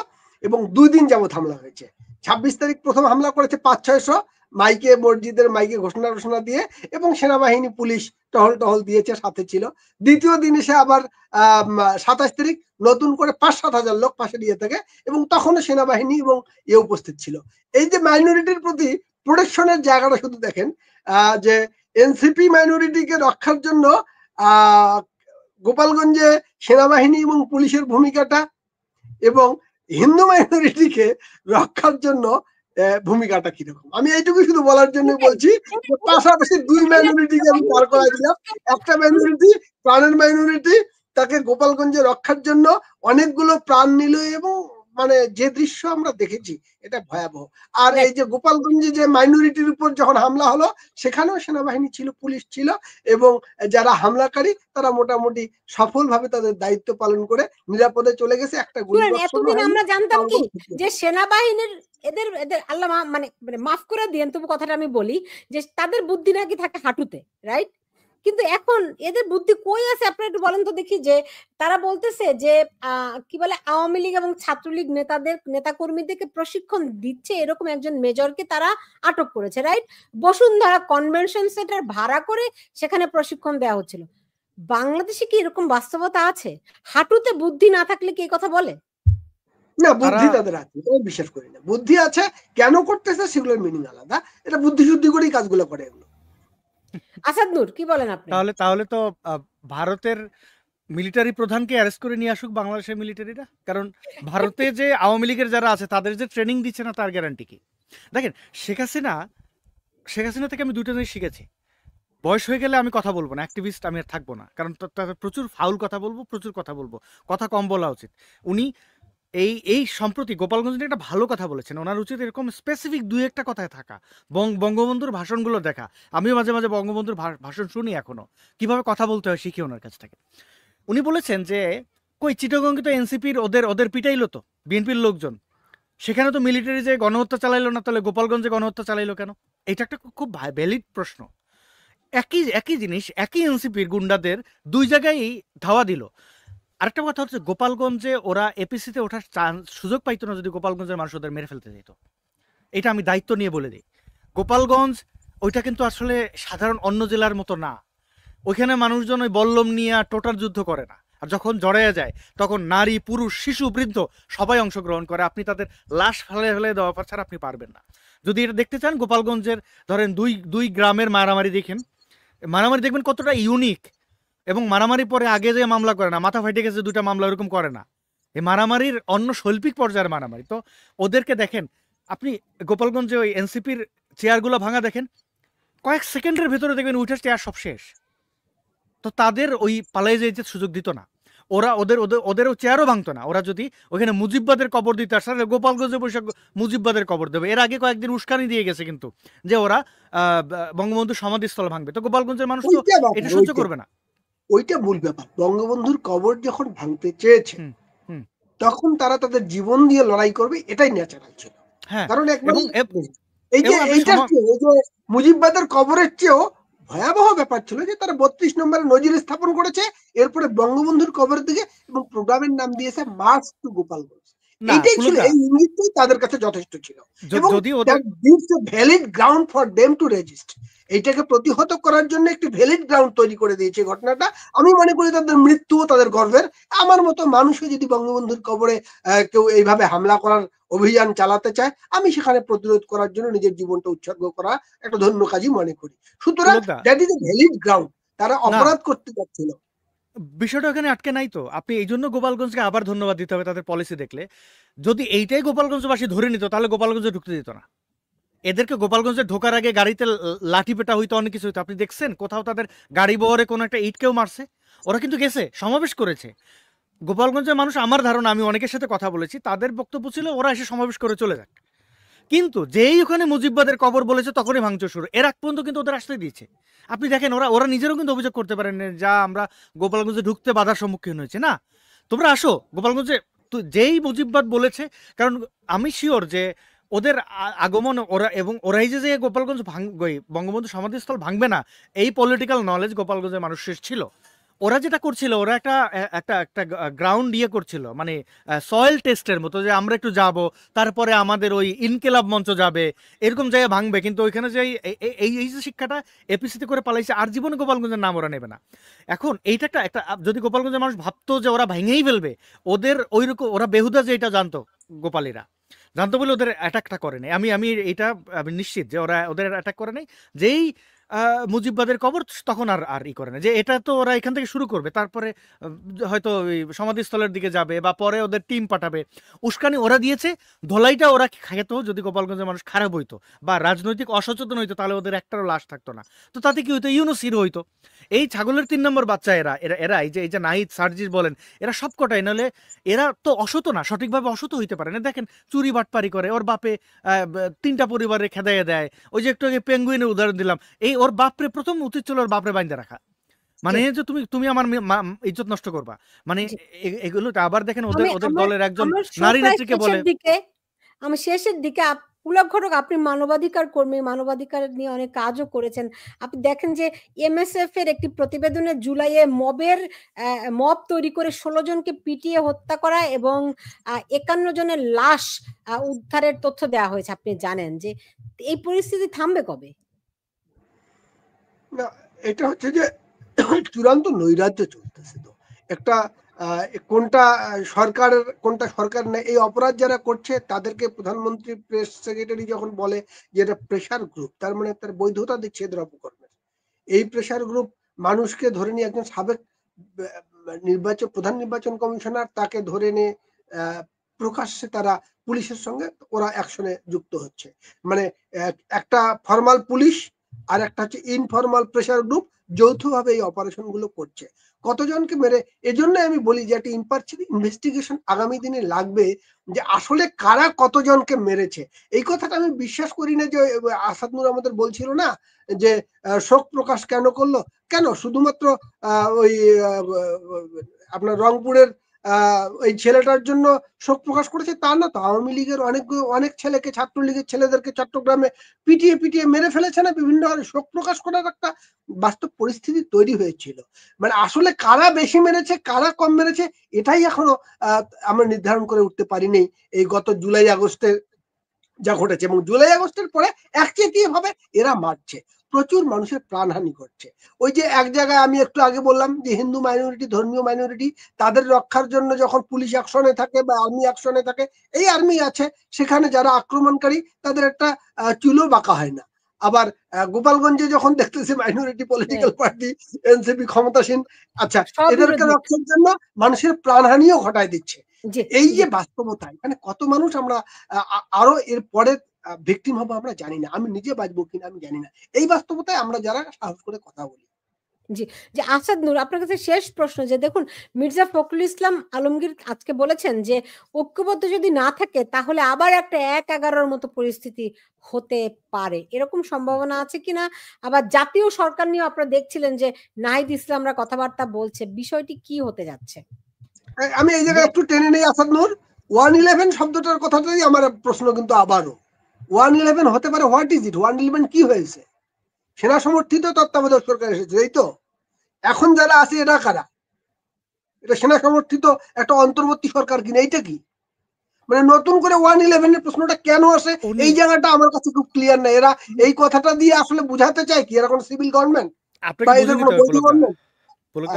এবং 2 দিন যাবত হামলা হয়েছে। 26 তারিখ প্রথম হামলা করেছে 500-600 মাইকে, মসজিদের মাইকে ঘোষণা দিয়ে, এবং সেনাবাহিনী পুলিশ টহল দিয়েছে, সাথে ছিল। দ্বিতীয় দিন এসে আবার 27 তারিখ নতুন করে 5-7 হাজার লোক পাশে দিয়ে থাকে, এবং তখনও সেনাবাহিনী এবং উপস্থিত ছিল। এই যে মাইনরিটির প্রতি প্রোটেকশনের জায়গাটা শুধু দেখেন, যে এনসিপি মাইনরিটিকে রক্ষার জন্য গোপালগঞ্জে সেনাবাহিনী এবং পুলিশের ভূমিকাটা, এবং হিন্দু মাইনরিটিকে রক্ষার জন্য ভূমিকাটা কিরকম। আমি এইটুকু শুধু বলার জন্য বলছি, পাশাপাশি 2 মাইনরিটিকে আমি পার করাই দিলাম। একটা মাইনরিটি, প্রাণের মাইনরিটি, তাকে গোপালগঞ্জে রক্ষার জন্য অনেকগুলো প্রাণ নিল, এবং মানে যে দৃশ্য আমরা দেখেছি এটা ভয়াবহ। আর এই যে গোপালগঞ্জে যে মাইনরিটির উপর যখন হামলা হলো, সেখানেও সেনাবাহিনী ছিল, পুলিশ ছিল, এবং যারা হামলাকারী তারা মোটামুটি সফলভাবে তাদের দায়িত্ব পালন করে নিরাপদে চলে গেছে। একটা এতদিন আমরা জানতাম কি যে সেনাবাহিনীর এদের আল্লাহ মানে মাফ করে দিয়েন, তবু কথাটা আমি বলি যে তাদের বুদ্ধি নাকি থাকে হাঁটুতে, রাইট? কিন্তু এখন এদের বুদ্ধি কই আছে আপনারা একটু বলেন তো দেখি। যে তারা বলতেছে যে কি বলে আওয়ামী লীগ এবং ছাত্রলীগ নেতাকর্মীদেরকে প্রশিক্ষণ দিচ্ছে এরকম একজন মেজরকে তারা আটক করেছে, রাইট? বসুন্ধরা কনভেনশন সেন্টার ভাড়া করে সেখানে প্রশিক্ষণ দেওয়া হচ্ছিল। বাংলাদেশে কি এরকম বাস্তবতা আছে? হাঁটুতে বুদ্ধি না থাকলে কি এই কথা বলে? না, বুদ্ধি তাদের আছে, আমি বিশ্বাস করি না। বুদ্ধি আছে, কেন করতেছে সেগুলোর মিনিং আলাদা। এটা বুদ্ধি শুদ্ধি করেই কাজগুলো করে এগুলো। আসাদ নূর, কি বলেন আপনি? তাহলে তো ভারতের মিলিটারি প্রধানকে অ্যারেস্ট করে নিয়ে আসুক বাংলাদেশের মিলিটারিরা। কারণ ভারতে যে আওয়ামী লীগের যারা আছে তাদের যে ট্রেনিং দিচ্ছে না, তার গ্যারান্টি কি? দেখেন, শেখ হাসিনা থেকে আমি 2টা জিনিস শিখেছি। বয়স হয়ে গেলে আমি কথা বলবো না, অ্যাক্টিভিস্ট আমি আর থাকবো না। কারণ তাদের প্রচুর ফাউল কথা বলবো, কথা কম বলা উচিত। উনি এই সম্প্রতি গোপালগঞ্জে একটা ভালো কথা বলেছেন। ওনার উচিত এরকম স্পেসিফিক 2-1টা কথায় থাকা, বঙ্গবন্ধুর ভাষণগুলো দেখা। আমিও মাঝে মাঝে বঙ্গবন্ধুর ভাষণ শুনি এখনো, কিভাবে কথা বলতে হয় শিখি ওনার কাছ থেকে। উনি বলেছেন যে কই চিটাগঙ্গে তো এনসিপির ওদের পিটাইলো তো বিএনপির লোকজন, সেখানে তো মিলিটারি যে গণহত্যা চালাইলো না, তাহলে গোপালগঞ্জে গণহত্যা চালাইলো কেন? এটা একটা খুব ভ্যালিড প্রশ্ন। একই জিনিস, একই এনসিপির গুন্ডাদের 2 জায়গায় ধাওয়া দিল। আরেকটা কথা হচ্ছে, গোপালগঞ্জে ওরা এপিসিতে ওঠার সুযোগ পাইতো না যদি গোপালগঞ্জের মানুষ ওদের মেরে ফেলতে যেত। এটা আমি দায়িত্ব নিয়ে বলে দিই। গোপালগঞ্জ ওইটা কিন্তু আসলে সাধারণ অন্য জেলার মতো না। ওইখানে মানুষজন ওই বল্লম নিয়ে টোটাল যুদ্ধ করে না। আর যখন জড়াইয়া যায় তখন নারী, পুরুষ, শিশু, বৃদ্ধ সবাই অংশগ্রহণ করে। আপনি তাদের লাশ ফেলে দেওয়া ছাড়া আপনি পারবেন না। যদি এটা দেখতে চান, গোপালগঞ্জের ধরেন দুই গ্রামের মারামারি দেখেন, মারামারি দেখবেন কতটা ইউনিক। এবং মারামারি পরে আগে যে মামলা করে না, মাথা ফাইটে গেছে 2টা মামলা, ওরকম করে না। এই মারামারির অন্য শৈল্পিক পর্যায়ের মারামারি। তো ওদেরকে দেখেন আপনি, গোপালগঞ্জে ওই এনসিপির চেয়ারগুলো ভাঙা দেখেন, কয়েক সেকেন্ডের ভেতরে দেখবেন উঠে চেয়ার সব শেষ। তো তাদের ওই পালাই যেতে সুযোগ দিত না। ওরা ওদেরও চেয়ারও ভাঙতো না। ওরা যদি ওখানে মুজিববাদের কবর দিতে আসে, গোপালগঞ্জে বসে মুজিববাদের কবর দেবে। এর আগে কয়েকদিন উস্কানি দিয়ে গেছে কিন্তু, যে ওরা বঙ্গবন্ধুর সমাধিস্থল ভাঙবে। তো গোপালগঞ্জের মানুষ তো এটা সহ্য করবে না। ওইটা ভুল ব্যাপার। বঙ্গবন্ধুর কবর যখন ভাঙতে চেয়েছে তখন তারা তাদের জীবন দিয়ে লড়াই করবে, এটাই ন্যাচারাল ছিল। কারণ একবার এই যে মুজিববাদের কবরের চেয়েও ভয়াবহ ব্যাপার ছিল যে তারা 32 নম্বরে নজির স্থাপন করেছে, এরপরে বঙ্গবন্ধুর কবরের দিকে, এবং প্রোগ্রামের নাম দিয়েছে মার্চ টু গোপালগঞ্জ। এইটাই ছিল, এই ইঙ্গিতটাই তাদের কাছে যথেষ্ট ছিল, এবং valid ground for them to resist. এইটাকে প্রতিহত করার জন্য একটি ভ্যালিড গ্রাউন্ড তৈরি করে দিয়েছে ঘটনাটা। আমি মনে করি তাদের মৃত্যুও তাদের গর্বের। আমার মতো মানুষও যদি বঙ্গবন্ধুর কবরে কেউ এইভাবে হামলা করার অভিযান চালাতে চায়, আমি সেখানে প্রতিরোধ করার জন্য নিজের জীবনটা উৎসর্গ করা একটা ধন্য কাজই মনে করি। সুতরাং that is a valid ground. তারা অপরাধ করতে যাচ্ছিল, বিষয়টা ওখানে আটকে নাই তো। আপনি এই জন্য গোপালগঞ্জকে আবার ধন্যবাদ দিতে হবে তাদের পলিসি দেখলে। যদি এইটাই গোপালগঞ্জবাসী ধরে নিত তাহলে গোপালগঞ্জে ঢুকতে দিত না। এদেরকে গোপালগঞ্জে ঢোকার আগে গাড়িতে লাঠি পেটা হইতো, অনেক কিছু হইতো। আপনি দেখছেন কোথাও তাদের গাড়ি বহরে কোনো একটা ইট কেউ মারছে? ওরা কিন্তু গেছে, সমাবেশ করেছে। গোপালগঞ্জের মানুষ, আমার ধারণা, আমি অনেকের সাথে কথা বলেছি, তাদের বক্তব্য ছিল ওরা এসে সমাবেশ করে চলে যাক। কিন্তু যেই ওখানে মুজিববাদের কবর বলেছে তখনই ভাঙচুর শুরু। এর আগ পর্যন্ত কিন্তু ওদের আসতে দিয়েছে। আপনি দেখেন, ওরা নিজেরও কিন্তু অভিযোগ করতে পারেন যা আমরা গোপালগঞ্জে ঢুকতে বাধার সম্মুখীন হয়েছে। না, তোমরা আসো গোপালগঞ্জে। তো যেই মুজিববাদ বলেছে, কারণ আমি শিওর যে ওদের আগমন ওরাই যে গোপালগঞ্জ বঙ্গবন্ধু সমাধিস্থল ভাঙবে না, এই পলিটিক্যাল নলেজ গোপালগঞ্জের মানুষের ছিল। ওরা যেটা করছিল, ওরা একটা একটা একটা গ্রাউন্ড ইয়ে করছিল, মানে সয়েল টেস্টের মতো, যে আমরা একটু যাব, তারপরে আমাদের ওই ইনকেলাব মঞ্চ যাবে, এরকম জায়গায় ভাঙবে, কিন্তু ওইখানে যাই এই এই যে শিক্ষাটা এপিসিতে করে পালাইছে, আর জীবনে গোপালগঞ্জের নাম ওরা নেবে না। এখন এইটা একটা যদি গোপালগঞ্জের মানুষ ভাবতো যে ওরা ভেঙেই ফেলবে, ওদের ওইরকম, ওরা বেহুদা যে এটা জানতো, গোপালীরা জানতো বলে ওদের অ্যাটাকটা করে নাই। আমি আমি এটা আমি নিশ্চিত যে ওরা ওদের অ্যাটাক করে নাই। যেই মুজিববাদের কবর, তখন আর আর ই করে না, যে এটা তো ওরা এখান থেকে শুরু করবে, তারপরে হয়তো ওই সমাধিস্থলের দিকে যাবে, বা পরে ওদের টিম পাঠাবে। উস্কানি ওরা দিয়েছে, ধোলাইটা ওরা খেতো। যদি গোপালগঞ্জের মানুষ খারাপ হইতো বা রাজনৈতিক অসচেতন হইতো, তাহলে ওদের একটারও লাশ থাকতো না। তো তাতে কি হইতো? ইউনুস হিরো হইতো। এই ছাগলের 3 নম্বর বাচ্চা এরা এরা এরা এই যে নাহিদ সার্জিস বলেন, এরা সব কটাই, নাহলে এরা তো অসত না, সঠিকভাবে অসত হইতে পারে না। দেখেন, চুরি বাটপারি করে, ওর বাপে 3টা পরিবারে খেদাইয়া দেয়। ওই যে একটু আগে পেঙ্গুইনের উদাহরণ দিলাম, এই ওর বাপরে প্রথম উচিত ছিল ওর বাপরে বাইন্ধে রাখা, মানে যে তুমি তুমি আমার ইজ্জত নষ্ট করবা, মানে এগুলো। আবার দেখেন ওদের ওদের দলের একজন নারী নেত্রীকে বলে, আমি শেষের দিকে পুলক ঘটক, আপনি মানবাধিকার কর্মী, মানবাধিকার নিয়ে অনেক কাজও করেছেন। আপনি দেখেন যে এমএসএফ এর একটি প্রতিবেদনে জুলাইয়ে মব তৈরি করে 16 জনকে পিটিয়ে হত্যা করা এবং 51 জনের লাশ উদ্ধারের তথ্য দেওয়া হয়েছে। আপনি জানেন যে এই পরিস্থিতি থামবে কবে? না, এটা হচ্ছে যে চূড়ান্ত নৈরাজ্য চলতেছে। তো একটা কোনটা সরকার নেই, এই অপরাধ যারা করছে তাদেরকে প্রধানমন্ত্রী প্রেস সেক্রেটারি যখন বলে যে এটা প্রেশার গ্রুপ, তার মানে তার বৈধতা দিচ্ছে এদের অপকর্মের। এই প্রেশার গ্রুপ মানুষকে ধরে নিয়ে, একজন সাবেক প্রধান নির্বাচন কমিশনার, তাকে ধরে নিয়ে প্রকাশ্যে তারা পুলিশের সঙ্গে ওরা অ্যাকশনে যুক্ত হচ্ছে। মানে একটা ফর্মাল পুলিশ আর একটা হচ্ছে ইনফর্মাল প্রেশার গ্রুপ যৌথভাবে এই অপারেশন গুলো করছে। কতজনকে মেরে, এজন্য আমি বলি যে একটা ইম্পার্শিয়াল ইনভেস্টিগেশন আগামী দিনে লাগবে, যে আসলে কারা কতজনকে মেরেছে। এই কথাটা আমি বিশ্বাস করি না যে আসাদ নূর আমাদের বলছিল না যে শোক প্রকাশ কেন করলো, কেন শুধুমাত্র ওই আপনার রংপুরের ওই ছেলেটার জন্য শোক প্রকাশ করেছে তা না তো। আওয়ামী লীগের অনেক ছেলেকে, ছাত্রলীগের ছেলেদেরকে চট্টগ্রামে পিটিয়ে মেরে ফেলেছে না। বিভিন্ন শোক প্রকাশ করার একটা বাস্তব পরিস্থিতি তৈরি হয়েছিল। মানে আসলে কারা বেশি মেরেছে কারা কম মেরেছে এটাই এখনো আমরা নির্ধারণ করে উঠতে পারিনি এই গত জুলাই আগস্টে যা ঘটেছে। এবং জুলাই আগস্টের পরে একচেটিয়া ভাবে এরা মারছে, প্রচুর মানুষের প্রাণহানি করছে। ওই যে এক জায়গায় আমি একটু আগে বললাম যে হিন্দু মাইনরিটি, ধর্মীয় মাইনরিটি, তাদের রক্ষার জন্য যখন পুলিশ অ্যাকশনে থাকে বা আর্মি অ্যাকশনে থাকে, এই আর্মি আছে, সেখানে যারা আক্রমণকারী তাদের একটা চুলো বাঁকা হয় না। আবার গোপালগঞ্জে যখন দেখতেছি মাইনরিটি পলিটিক্যাল পার্টি এনসিপি ক্ষমতাসীন, আচ্ছা, এদেরকে রক্ষার জন্য মানুষের প্রাণহানিও ঘটায় দিচ্ছে। এই যে বাস্তবতা, এখানে কত মানুষ আমরা আরো এর পরে ভিকটিম হবো আমরা জানি না, আমি নিজে বাঁচবো কিনা আমি জানি না। এই বাস্তবতায় আমরা যারা সাহস করে কথা বলি। জি, যে আসাদ নূর, আপনার কাছে শেষ প্রশ্ন, যে দেখুন মির্জা ফখরুল ইসলাম আলমগীর আজকে বলেছেন যে ঐক্যবদ্ধ যদি না থাকে তাহলে আবার একটা 1-11 মতো পরিস্থিতি হতে পারে, এরকম সম্ভাবনা আছে কিনা? আবার জাতীয় সরকার নিয়ে আপনারা দেখছিলেন যে নাহিদ ইসলামরা কথাবার্তা বলছে, বিষয়টি কি হতে যাচ্ছে? আমি এই জায়গায় একটু টেনে নেই আসাদ নূর, 111 শব্দটার কথাটাই আমার প্রশ্ন, কিন্তু আবারও 111 হতে পারে, হোয়াট ইজ ইট? 111 কি হয়েছে? সেনা সমর্থিত তত্ত্বাবধায়ক সরকার এসেছে, এই তো। এখন যারা আছে এরা কারা? এটা সেনা সমর্থিত একটা অন্তর্বর্তী সরকার কিনা? এইটা কি? মানে নতুন করে 111 এর প্রশ্নটা কেন আসে, এই জায়গাটা আমার কাছে খুব ক্লিয়ার না। এরা এই কথাটা দিয়ে আসলে বুঝাতে চায় কি এরা কোন সিভিল গভর্নমেন্ট?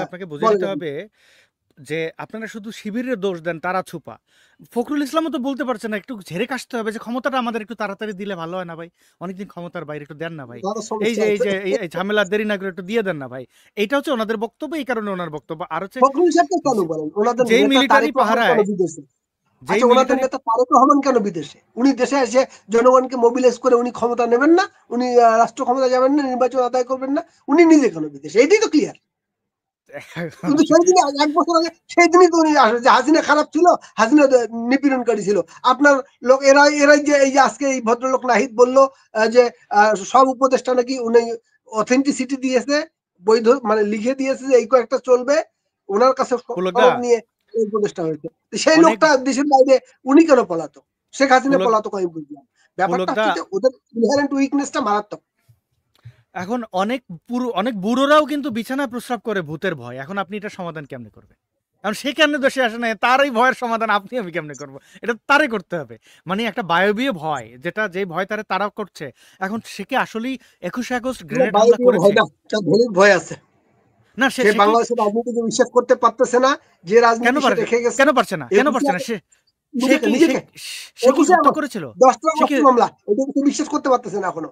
আপনাকে বুঝে নিতে হবে যে আপনারা শুধু শিবিরের দোষ দেন, তারা ছুপা। ফখরুল ইসলামও তো বলতে পারছে না, একটু ঝেড়ে কাশতে হবে যে ক্ষমতাটা আমাদের একটু তাড়াতাড়ি দিলে ভালো হয় না ভাই, অনেকদিন ক্ষমতার বাইরে, একটু দেন না ভাই, এই যে এই ঝামেলা দেরি না করে একটু দিয়ে দেন না ভাই। এইটা হচ্ছে ওনাদের বক্তব্য, এই কারণে ওনার বক্তব্য। আর হচ্ছে যে মিলিটারি পাহারায়, ওনাদের নেতা তারেক রহমান কেন বিদেশে? উনি দেশে এসে জনগণকে মোবিলাইজ করে উনি ক্ষমতা নেবেন না, উনি রাষ্ট্র ক্ষমতা যাবেন না, নির্বাচন আদায় করবেন না, উনি নিজে কেন বিদেশে? এটাই তো ক্লিয়ার। কিন্তু সেই দিনে 1 বছর আগে সেই দিনই তো উনি আসে যে হাসিনা খারাপ ছিল, হাসিনা নিপীড়নকারী ছিল। আপনার লোক এরাই যে এই যে আজকে এই ভদ্রলোক নাহিদ বললো যে সব উপদেষ্টা নাকি উনি অথেন্টিসিটি দিয়েছে, বৈধ মানে লিখে দিয়েছে যে এই কয়েকটা চলবে, ওনার কাছে নিয়ে এই উপদেষ্টা হয়েছে। সেই লোকটা দেশের বাইরে, উনি কেন পলাতক? শেখ হাসিনা পলাতক আমি বুঝলাম। ব্যাপারটা হচ্ছে যে ওদের ইনহেরেন্ট উইকনেসটা মারাত্মক। এখন অনেক বুড়োরাও কিন্তু বিছানায় প্রস্রাব করে ভূতের ভয়। এখন আপনি এটা সমাধান কেমনে করবেন? কারণ সে কেমনে দোষে আসে না, তার এই ভয়ের সমাধান আপনি আমি কেমনে করবো? এটা তারে করতে হবে। মানে একটা বায়বীয় ভয়, যেটা যে ভয় তারা করছে। এখন সে কি আসলেই 21 আগস্ট গ্রেনেড হামলা বায়বীয় করেছে? ভয় না, তার ধনিক ভয় আছে। না সে সে কি বাংলাদেশের রাজনীতিকে বিশ্বাস করতে পারতেছে না, যে কেন রাজনীতি সে পারে রেখে গেছে কেন পারছে না? কেন 21 পারছে না? সে সে নিজেকে কি সে নিজেকে সে কি 21 হত্যা আগস্ট করেছিল? 10টা সে কি আগস্ট মামলা, এটা সে বিশ্বাস করতে পারতেছে না এখনো।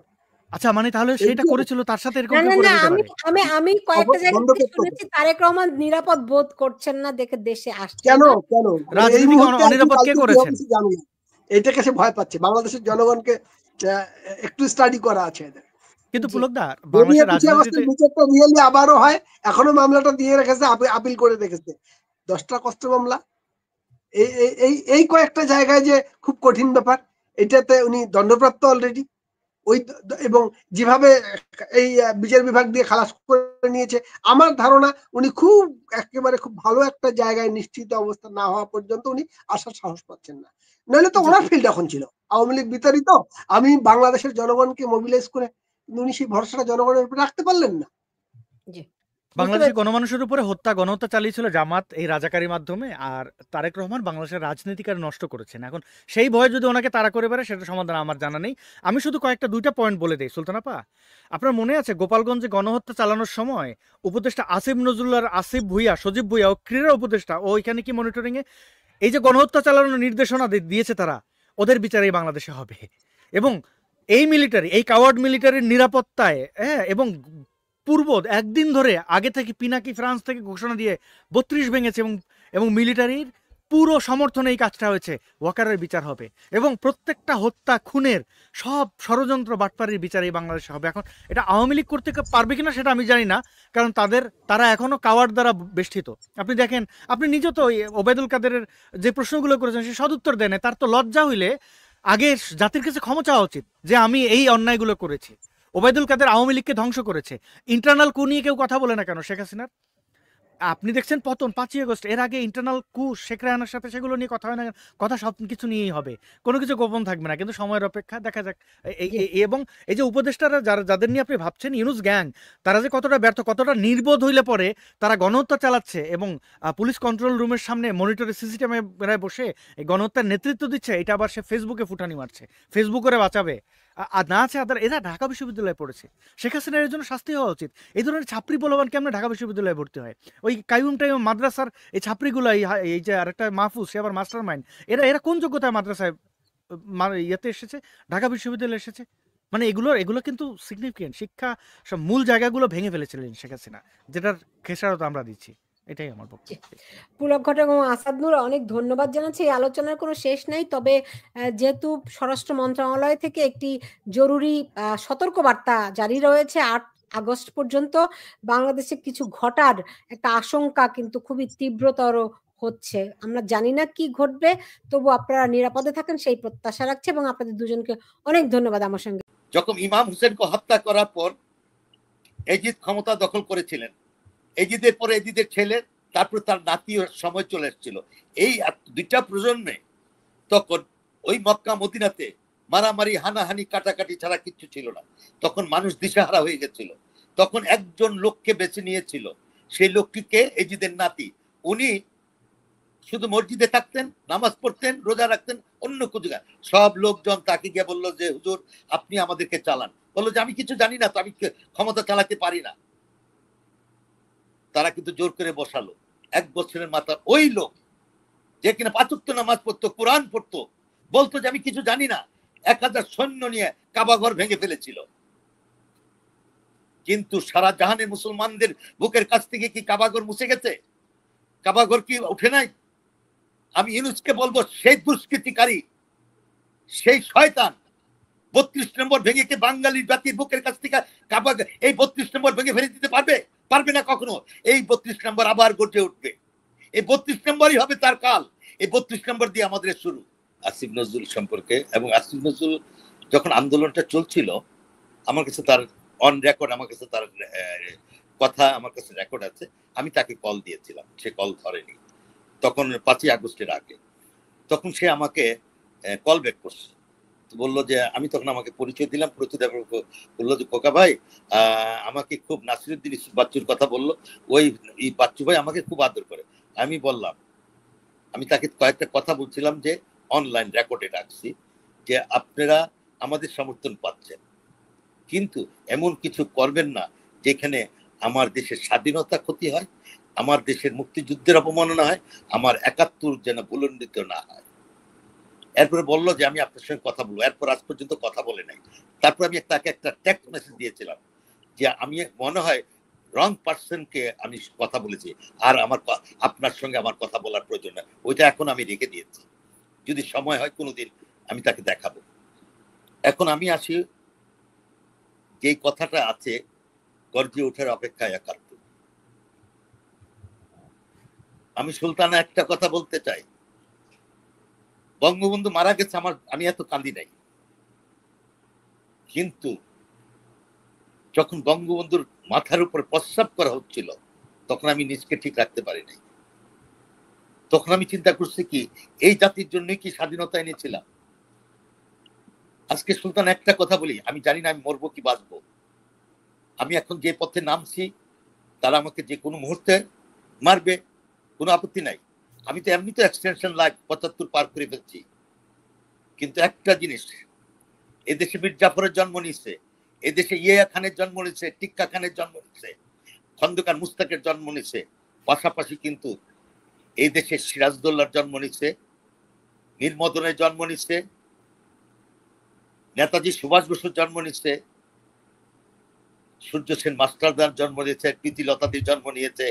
আচ্ছা, মানে তাহলে সেটা 21 করেছিল, তার সাথে এরকম না, কেউ না, করে না, দিতে আমি পারে? আমি আমি কয়েকটা জায়গা বন্ধ থেকে করতে হবে। শুনেছি তারেক রহমান নিরাপদ বোধ করছেন না দেখে দেশে আসছেন কেন না। কেন এই রাজনীতিকে মুহূর্তে আছি, অনিরাপদ কে কালকে কি হবে করেছেন? সে জানি না। এটাকে সে ভয় পাচ্ছে। বাংলাদেশের জনগণকে একটু স্টাডি করা আছে এদের। কিন্তু জি। পুলকদা, যদি বাংলাদেশের 21 রাজনীতিতে আগস্টের বিচারটা রিয়েলি আবারও হয়, এখনো মামলাটা দিয়ে রেখেছে, আপিল করে রেখেছে। 10টা কষ্ট মামলা, এই কয়েকটা জায়গায় যে খুব কঠিন ব্যাপার, এটাতে উনি দণ্ডপ্রাপ্ত অলরেডি। ওই এবং যেভাবে এই বিচার বিভাগ দিয়ে খালাস করে নিয়েছে, আমার ধারণা উনি একেবারে খুব ভালো একটা জায়গায় নিশ্চিত অবস্থা না হওয়া পর্যন্ত উনি আসার সাহস পাচ্ছেন না। নইলে তো জি ওনার ফিল্ড এখন ছিল আওয়ামী লীগ বিতাড়িত, আমি বাংলাদেশের জনগণকে মোবিলাইজ করে, কিন্তু উনি সেই ভরসাটা জনগণের উপর রাখতে পারলেন না। জি, বুঝতে বাংলাদেশের পেরেছি। গণমানুষের উপরে গণহত্যা চালিয়েছিল জামাত এই রাজাকারীর মাধ্যমে, আর তারেক রহমান বাংলাদেশের রাজনীতিকে নষ্ট করেছেন। এখন সেই ভয়ে যদি ওনাকে তাড়া করে বেড়ায়, সেটা সমাধান আমার জানা নেই। আমি শুধু দুইটা পয়েন্ট বলে দেই সুলতান আপা। আপনার মনে আছে গোপালগঞ্জে গণহত্যা চালানোর সময় উপদেষ্টা আসিফ নজরুল, আসিফ ভুইয়া, সজীব ভুইয়া ও ক্রীড়া উপদেষ্টা ও এখানে কি মনিটরিং এ এই যে গণহত্যা চালানোর নির্দেশনা দিয়েছে, তারা ওদের বিচারেই বাংলাদেশে হবে। এবং এই মিলিটারি, এই কাওয়ার্ড মিলিটারির নিরাপত্তায়, হ্যাঁ, এবং পূর্ব একদিন ধরে আগে থেকে পিনাকি ফ্রান্স থেকে ঘোষণা দিয়ে 32 ভেঙেছে, এবং মিলিটারির পুরো সমর্থনে এই কাজটা হয়েছে। ওয়াকারের বিচার হবে এবং প্রত্যেকটা হত্যা খুনের সব ষড়যন্ত্র বাটপারির বিচার এই বাংলাদেশে হবে। এখন এটা আওয়ামী লীগ করতে পারবে কিনা সেটা আমি জানি না, কারণ তারা এখনো কাওয়ার্ড দ্বারা বেষ্টিত। আপনি দেখেন, আপনি নিজে তো ওবায়দুল কাদেরের যে প্রশ্নগুলো করেছেন সে সদুত্তর দেন। তার তো লজ্জা হইলে আগে জাতির কাছে ক্ষমা চাওয়া উচিত যে আমি এই অন্যায়গুলো করেছি। ওবায়দুল কাদের আওয়ামী লীগকে ধ্বংস করেছে। ইন্টারনাল কু নিয়ে কেউ কথা বলে না কেন শেখ হাসিনার? আপনি দেখছেন পতন ৫ই আগস্ট, এর আগে ইন্টারনাল কু শেখ রেহানার সাথে, সেগুলো নিয়ে কথা হয় না? কথা সব কিছু নিয়েই হবে, কোনো কিছু গোপন থাকবে না। কিন্তু সময়ের অপেক্ষা, দেখা যাক। জি, এবং এই যে উপদেষ্টারা যাদের নিয়ে আপনি ভাবছেন ইউনুস গ্যাং, তারা যে কতটা ব্যর্থ, কতটা নির্বোধ হইলে পরে তারা গণহত্যা চালাচ্ছে এবং পুলিশ কন্ট্রোল রুমের সামনে মনিটরে সিসিটিভি বসে এই গণহত্যার নেতৃত্ব দিচ্ছে, এটা আবার সে ফেসবুকে ফুটানি মারছে, ফেসবুক করে বাঁচাবে। আর না আছে এরা ঢাকা বিশ্ববিদ্যালয়ে পড়েছে। শেখ হাসিনার এর জন্য শাস্তি হওয়া উচিত। এই ধরনের ছাত্রী বলবান কেমন ঢাকা বিশ্ববিদ্যালয়ে ভর্তি হয়? ওই কাইয়ুম টাইম মাদ্রাসার এই ছাত্রীগুলো, এই যে আরেকটা মাহফুজ, সে আবার মাস্টার মাইন্ড, এরা কোন যোগ্যতায় মাদ্রাসায় ইয়েতে এসেছে, ঢাকা বিশ্ববিদ্যালয়ে এসেছে? মানে এগুলো কিন্তু সিগনিফিকেন্ট। শিক্ষা সব মূল জায়গাগুলো ভেঙে ফেলেছিলেন শেখ হাসিনা, যেটার খেসারত আমরা দিচ্ছি। এটাই আমার জি। বক্তব্য। পুলক ঘটক এবং আসাদ নূর, অনেক ধন্যবাদ জানাচ্ছি। এই আলোচনার কোনো শেষ নাই। তবে যেহেতু স্বরাষ্ট্র মন্ত্রণালয় থেকে একটি জরুরি সতর্কবার্তা জারি রয়েছে 8 আগস্ট পর্যন্ত, বাংলাদেশে কিছু ঘটার একটা আশঙ্কা কিন্তু খুবই তীব্রতর হচ্ছে। আমরা জানি না কি ঘটবে, তবু আপনারা নিরাপদে থাকেন সেই প্রত্যাশা রাখছি, এবং আপনাদের দুজনকে অনেক ধন্যবাদ আমার সঙ্গে। যখন ইমাম হোসেনকে হত্যা করার পর এজিদ ক্ষমতা দখল করেছিলেন, এজিদের পরে এজিদের ছেলে, তারপর তার নাতির সময় চলে এসেছিল। এই দুইটা প্রজন্মে তখন ওই মক্কা মদিনাতে মারামারি, হানাহানি, কাটাকাটি ছাড়া কিচ্ছু ছিল না। তখন মানুষ দিশাহারা হয়ে গেছিল। তখন একজন লোককে বেছে নিয়েছিল, সেই লোকটিকে এজিদের নাতি। উনি শুধু মসজিদে থাকতেন, নামাজ পড়তেন, রোজা রাখতেন, অন্য কিছু। সব লোকজন তাকে গিয়ে বললো যে হুজুর আপনি আমাদেরকে চালান। বললো যে আমি কিছু জানি না, তো আমি ক্ষমতা চালাতে পারি না। তারা কিন্তু জোর করে বসালো। 1 বছরের মাথা ওই লোক, যে কিনা 5 ওয়াক্ত নামাজ পড়তো, কোরআন পড়তো, বলতো যে আমি কিছু জানি না, 1000 সৈন্য নিয়ে কাবাঘর ভেঙে ফেলেছিল। কিন্তু সারা জাহানের মুসলমানদের বুকের কাছ থেকে কি কাবাঘর মুছে গেছে? কাবাঘর কি উঠে নাই? আমি ইউনুসকে বলবো, সেই দুষ্কৃতিকারী, সেই শয়তান 32 নম্বর ভেঙে কে বাঙালির জাতির বুকের কাছ থেকে এই 32 নম্বর ভেঙে ফেলে দিতে পারবে? পারবে না কখনো। এই 32 নম্বর আবার গড়ে উঠবে। এই 32 নম্বরই হবে তার কাল। এই 32 নম্বর দিয়ে আমাদের শুরু। আসিফ নজরুল সম্পর্কে, এবং আসিফ নজরুল যখন আন্দোলনটা চলছিল, আমার কাছে তার অন রেকর্ড, আমার কাছে তার কথা আমার কাছে রেকর্ড আছে। আমি তাকে কল দিয়েছিলাম, সে কল ধরেনি। তখন 5ই আগস্টের আগে, তখন সে আমাকে কল ব্যাক করছে বললো যে আমি তখন আমাকে পরিচয় দিলাম, পরিচয় দেওয়ার পর বললো যে খোকা ভাই আমাকে খুব নাসিরুদ্দিন ইউসুফ বাচ্চুর কথা বললো, ওই বাচ্চু ভাই আমাকে খুব আদর করে। আমি বললাম, আমি তাকে কয়েকটা কথা বলছিলাম যে অনলাইন রেকর্ডে রাখছি যে আপনারা আমাদের সমর্থন পাচ্ছেন, কিন্তু এমন কিছু করবেন না যেখানে আমার দেশের স্বাধীনতা ক্ষতি হয়, আমার দেশের মুক্তিযুদ্ধের অপমাননা হয়, আমার ৭১ যেন ভুলণ্ডিত না হয়। এরপরে বললো যে আমি আপনার সঙ্গে কথা বলবো। এরপর আজ পর্যন্ত কথা বলে নাই। তারপর আমি তাকে একটা টেক্সট মেসেজ দিয়েছিলাম যে আমি মনে হয় রং পার্সনকে আমি কথা বলেছি, আর আমার আপনার সঙ্গে আমার কথা বলার প্রয়োজন না। ওইটা এখন আমি রেখে দিয়েছি, যদি সময় হয় কোনোদিন আমি তাকে দেখাবো। এখন আমি আসি, যে কথাটা আছে গর্জে ওঠার অপেক্ষায় ৭১। আমি সুলতানা একটা কথা বলতে চাই, বঙ্গবন্ধু মারা গেছে আমি এত কান্দি নাই, কিন্তু যখন বঙ্গবন্ধুর মাথার উপর প্রস্রাব করা হচ্ছিল তখন আমি নিজকে ঠিক রাখতে পারি নাই। তখন আমি চিন্তা করছি কি এই জাতির জন্য কি স্বাধীনতা এনেছিলাম। আজকে সুলতান একটা কথা বলি, আমি জানি না আমি মরবো কি বাঁচবো। আমি এখন যে পথে নামছি তারা আমাকে যে কোনো মুহূর্তে মারবে, কোনো আপত্তি নাই। আমি তো এমনি তো এক্সটেনশন লাইফ ৭৫ পার করে ফেলছি, কিন্তু একটা জিনিস, এদেশে মীর জাফরের জন্ম নিচ্ছে, এদেশে ইয়া খানের জন্ম নিচ্ছে, টিক্কা খানের জন্ম নিচ্ছে, খন্দকার মুস্তাকের জন্ম নিচ্ছে, পাশাপাশি কিন্তু এই দেশে সিরাজদৌল্লার জন্ম নিচ্ছে, মীর মদনের জন্ম নিচ্ছে, নেতাজি সুভাষ বসুর জন্ম নিচ্ছে, সূর্য সেন মাস্টারদার জন্ম নিয়েছে, প্রীতিলতাদির জন্ম নিয়েছে,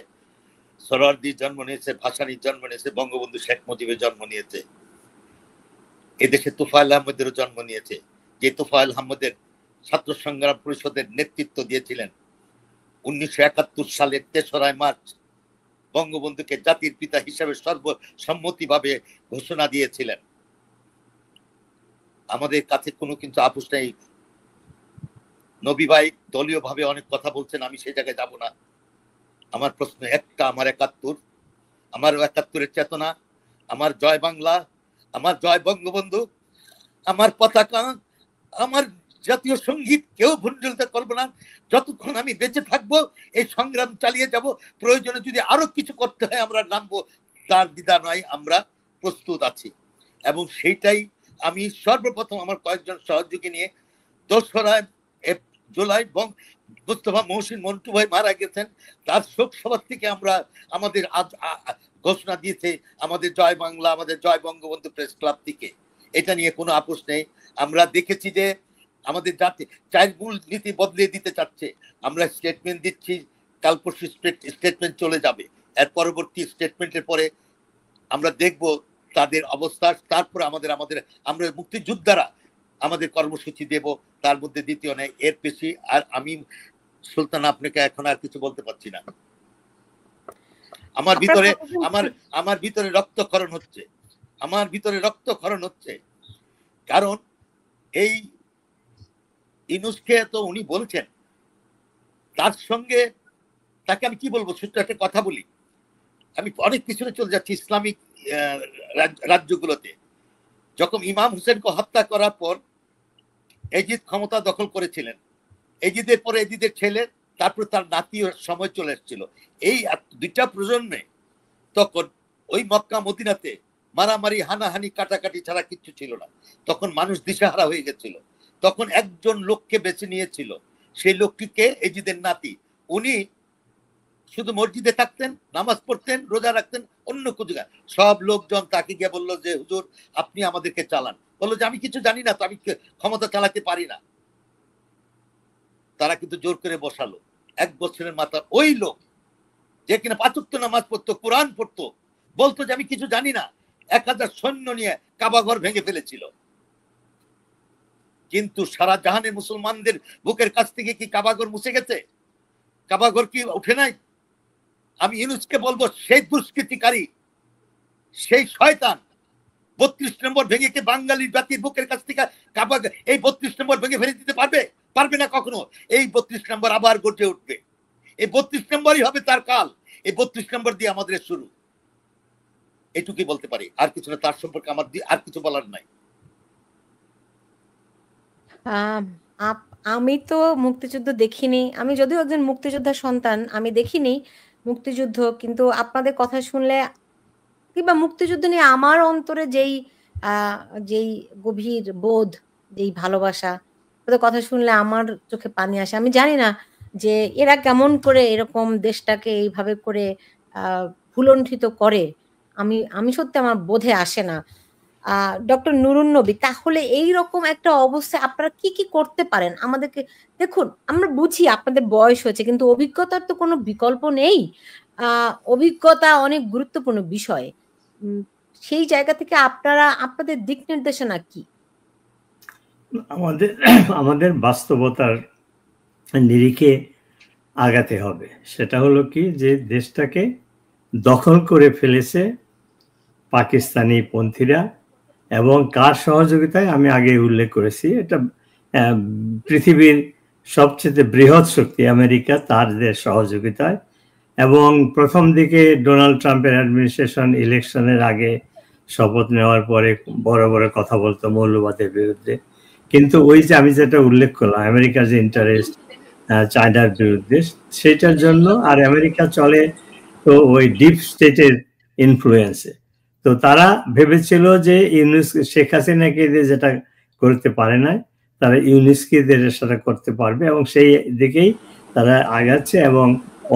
সরোয়ারদির জন্ম নিয়েছে, ভাসানীর জন্ম নিয়েছে, বঙ্গবন্ধু শেখ মুজিবের জন্ম নিয়েছে। এদেশে তোফায়েল আহমেদেরও জন্ম নিয়েছে, যে তোফায়েল আহমেদের ছাত্র সংগ্রাম পরিষদের নেতৃত্ব দিয়েছিলেন। ১৯৭১ সালের ৩রা মার্চ বঙ্গবন্ধুকে জাতির পিতা হিসেবে সর্বসম্মতিভাবে ঘোষণা দিয়েছিলেন। আমাদের কাছে কোনো কিন্তু আপোষ নেই। নবী ভাই দলীয় ভাবে অনেক কথা বলছেন, আমি সেই জায়গায় যাব না। আমার প্রশ্ন একটা, আমার ৭১, আমার ৭১-এর চেতনা, আমার জয় বাংলা, আমার জয় বঙ্গবন্ধু, আমার পতাকা, আমার জাতীয় সঙ্গীত কেউ ভুলতে করবো না। যতক্ষণ আমি বেঁচে থাকবো এই সংগ্রাম চালিয়ে যাব। প্রয়োজনে যদি আরো কিছু করতে হয় আমরা নামবো, তার দ্বিধা নয়, আমরা প্রস্তুত আছি। এবং সেইটাই আমি সর্বপ্রথম আমার কয়েকজন সহযোগী নিয়ে ২রা জুলাই মোস্তফা মহসিন মন্টু ভাই মারা গেছেন, তার শোক সভা থেকে আমরা আমাদের ঘোষণা দিয়েছে আমাদের জয় বাংলা, আমাদের জয় বঙ্গবন্ধু প্রেস ক্লাব থেকে। এটা নিয়ে কোনো আপোষ নেই। আমরা দেখেছি যে আমাদের জাতি চার মূল নীতি বদলে দিতে চাচ্ছে। আমরা স্টেটমেন্ট দিচ্ছি, কাল পরশু স্টেটমেন্ট চলে যাবে, এর পরবর্তী স্টেটমেন্টের পরে আমরা দেখব তাদের অবস্থা। তারপরে আমরা মুক্তিযোদ্ধারা আমাদের কর্মসূচি দেব, তার মধ্যে দ্বিতীয় নেই, এর বেশি আর আমি সুলতান আপনাকে এখন আর কিছু বলতে পারছি না। আমার ভিতরে রক্তক্ষরণ হচ্ছে, আমার ভিতরে রক্তক্ষরণ হচ্ছে। কারণ এই ইউনূসকে তো উনি বলছেন, তার সঙ্গে তাকে আমি কি বলবো, ছোট্ট একটা কথা বলি। আমি অনেক পিছনে চলে যাচ্ছি, ইসলামিক রাজ্যগুলোতে যখন ইমাম হোসেনকে হত্যা করার পর এজিদ ক্ষমতা দখল করেছিলেন, এজিদের পরে এজিদের ছেলে, তারপর তার নাতির সময় চলে এসেছিল। এই 2টা প্রজন্মে তখন ওই মক্কা মদিনাতে মারামারি, হানাহানি, কাটাকাটি ছাড়া কিচ্ছু ছিল না। তখন মানুষ দিশাহারা হয়ে গেছিল। তখন একজন লোককে বেছে নিয়েছিল, সেই লোকটিকে এজিদের নাতি। উনি শুধু মসজিদে থাকতেন, নামাজ পড়তেন, রোজা রাখতেন, অন্য কিছু। সব লোকজন তাকে গিয়ে বললো যে হুজুর আপনি আমাদেরকে চালান। বললো যে আমি কিছু জানি না, তো আমি ক্ষমতা চালাতে পারি না। তারা কিন্তু জোর করে বসালো। 1 বছরের মাথা ওই লোক যে কিনা 5 ওয়াক্ত নামাজ পড়তো, কোরআন পড়তো, বলতো যে আমি কিছু জানি না, 1000 সৈন্য নিয়ে কাবাঘর ভেঙে ফেলেছিল। কিন্তু সারা জাহানের মুসলমানদের বুকের কাছ থেকে কি কাবাঘর মুছে গেছে? কাবাঘর কি উঠে নাই? আমি ইউনূসকে বলবো, সেই দুষ্কৃতিকারী, সেই শয়তান 32 নম্বর ভেঙে কে বাঙালির জাতির বুকের কাছ থেকে কাবাঘর, এই 32 নম্বর ভেঙে ফেলে দিতে পারবে? পারবে না কখনো। এই 32 নম্বর আবার গড়ে উঠবে। এই 32 নম্বরই হবে তার কাল। এই 32 নম্বর দিয়ে আমাদের শুরু। এটুকুই বলতে পারি, আর কিছু না। তার সম্পর্কে আমার আর কিছু বলার নাই। আম আপ আমি তো মুক্তিযুদ্ধ দেখিনি। আমি যদিও একজন মুক্তিযোদ্ধার সন্তান, আমি দেখিনি মুক্তিযুদ্ধ। কিন্তু আপনাদের কথা শুনলে কিংবা মুক্তিযুদ্ধ নিয়ে আমার অন্তরে আ যেই গভীর বোধ, যেই ভালোবাসা, ওদের কথা শুনলে আমার চোখে পানি আসে। আমি জানি না যে এরা কেমন করে এরকম দেশটাকে এইভাবে করে আ ভুলণ্ঠিত করে। আমি সত্যি আমার বোধে আসে না। আ ডক্টর নুরুন নবী তাহলে এইরকম একটা অবস্থায় আপনারা কি করতে পারেন? আমাদেরকে দেখুন আমরা বুঝি আপনাদের বয়স হয়েছে কিন্তু অভিজ্ঞতার তো কোনো বিকল্প নেই। আ অভিজ্ঞতা অনেক গুরুত্বপূর্ণ বিষয়। উম সেই জায়গা থেকে আপনাদের দিক নির্দেশনা কি? আমাদের আমাদের বাস্তবতার নিরিখে আগাতে হবে। সেটা হলো কি যে দেশটাকে দখল করে ফেলেছে পাকিস্তানি পন্থীরা এবং কার সহযোগিতায় আমি আগে উল্লেখ করেছি। এটা পৃথিবীর সবচেয়ে বৃহৎ শক্তি আমেরিকা, তাদের সহযোগিতায়। এবং প্রথম দিকে ডোনাল্ড ট্রাম্পের অ্যাডমিনিস্ট্রেশন ইলেকশনের আগে শপথ নেওয়ার পরে বড় বড় কথা বলতো মৌলবাদের বিরুদ্ধে, কিন্তু ওই যে আমি যেটা উল্লেখ করলাম আমেরিকার যে ইন্টারেস্ট চায়নার বিরুদ্ধে, সেটার জন্য আর আমেরিকা চলে তো ওই ডিপ স্টেটের ইনফ্লুয়েন্সে। তো তারা ভেবেছিল যে শেখ হাসিনাকে যেটা করতে পারে না তারা ইউনিসকে সেটা করতে পারবে এবং সেই দিকেই তারা আগাচ্ছে। এবং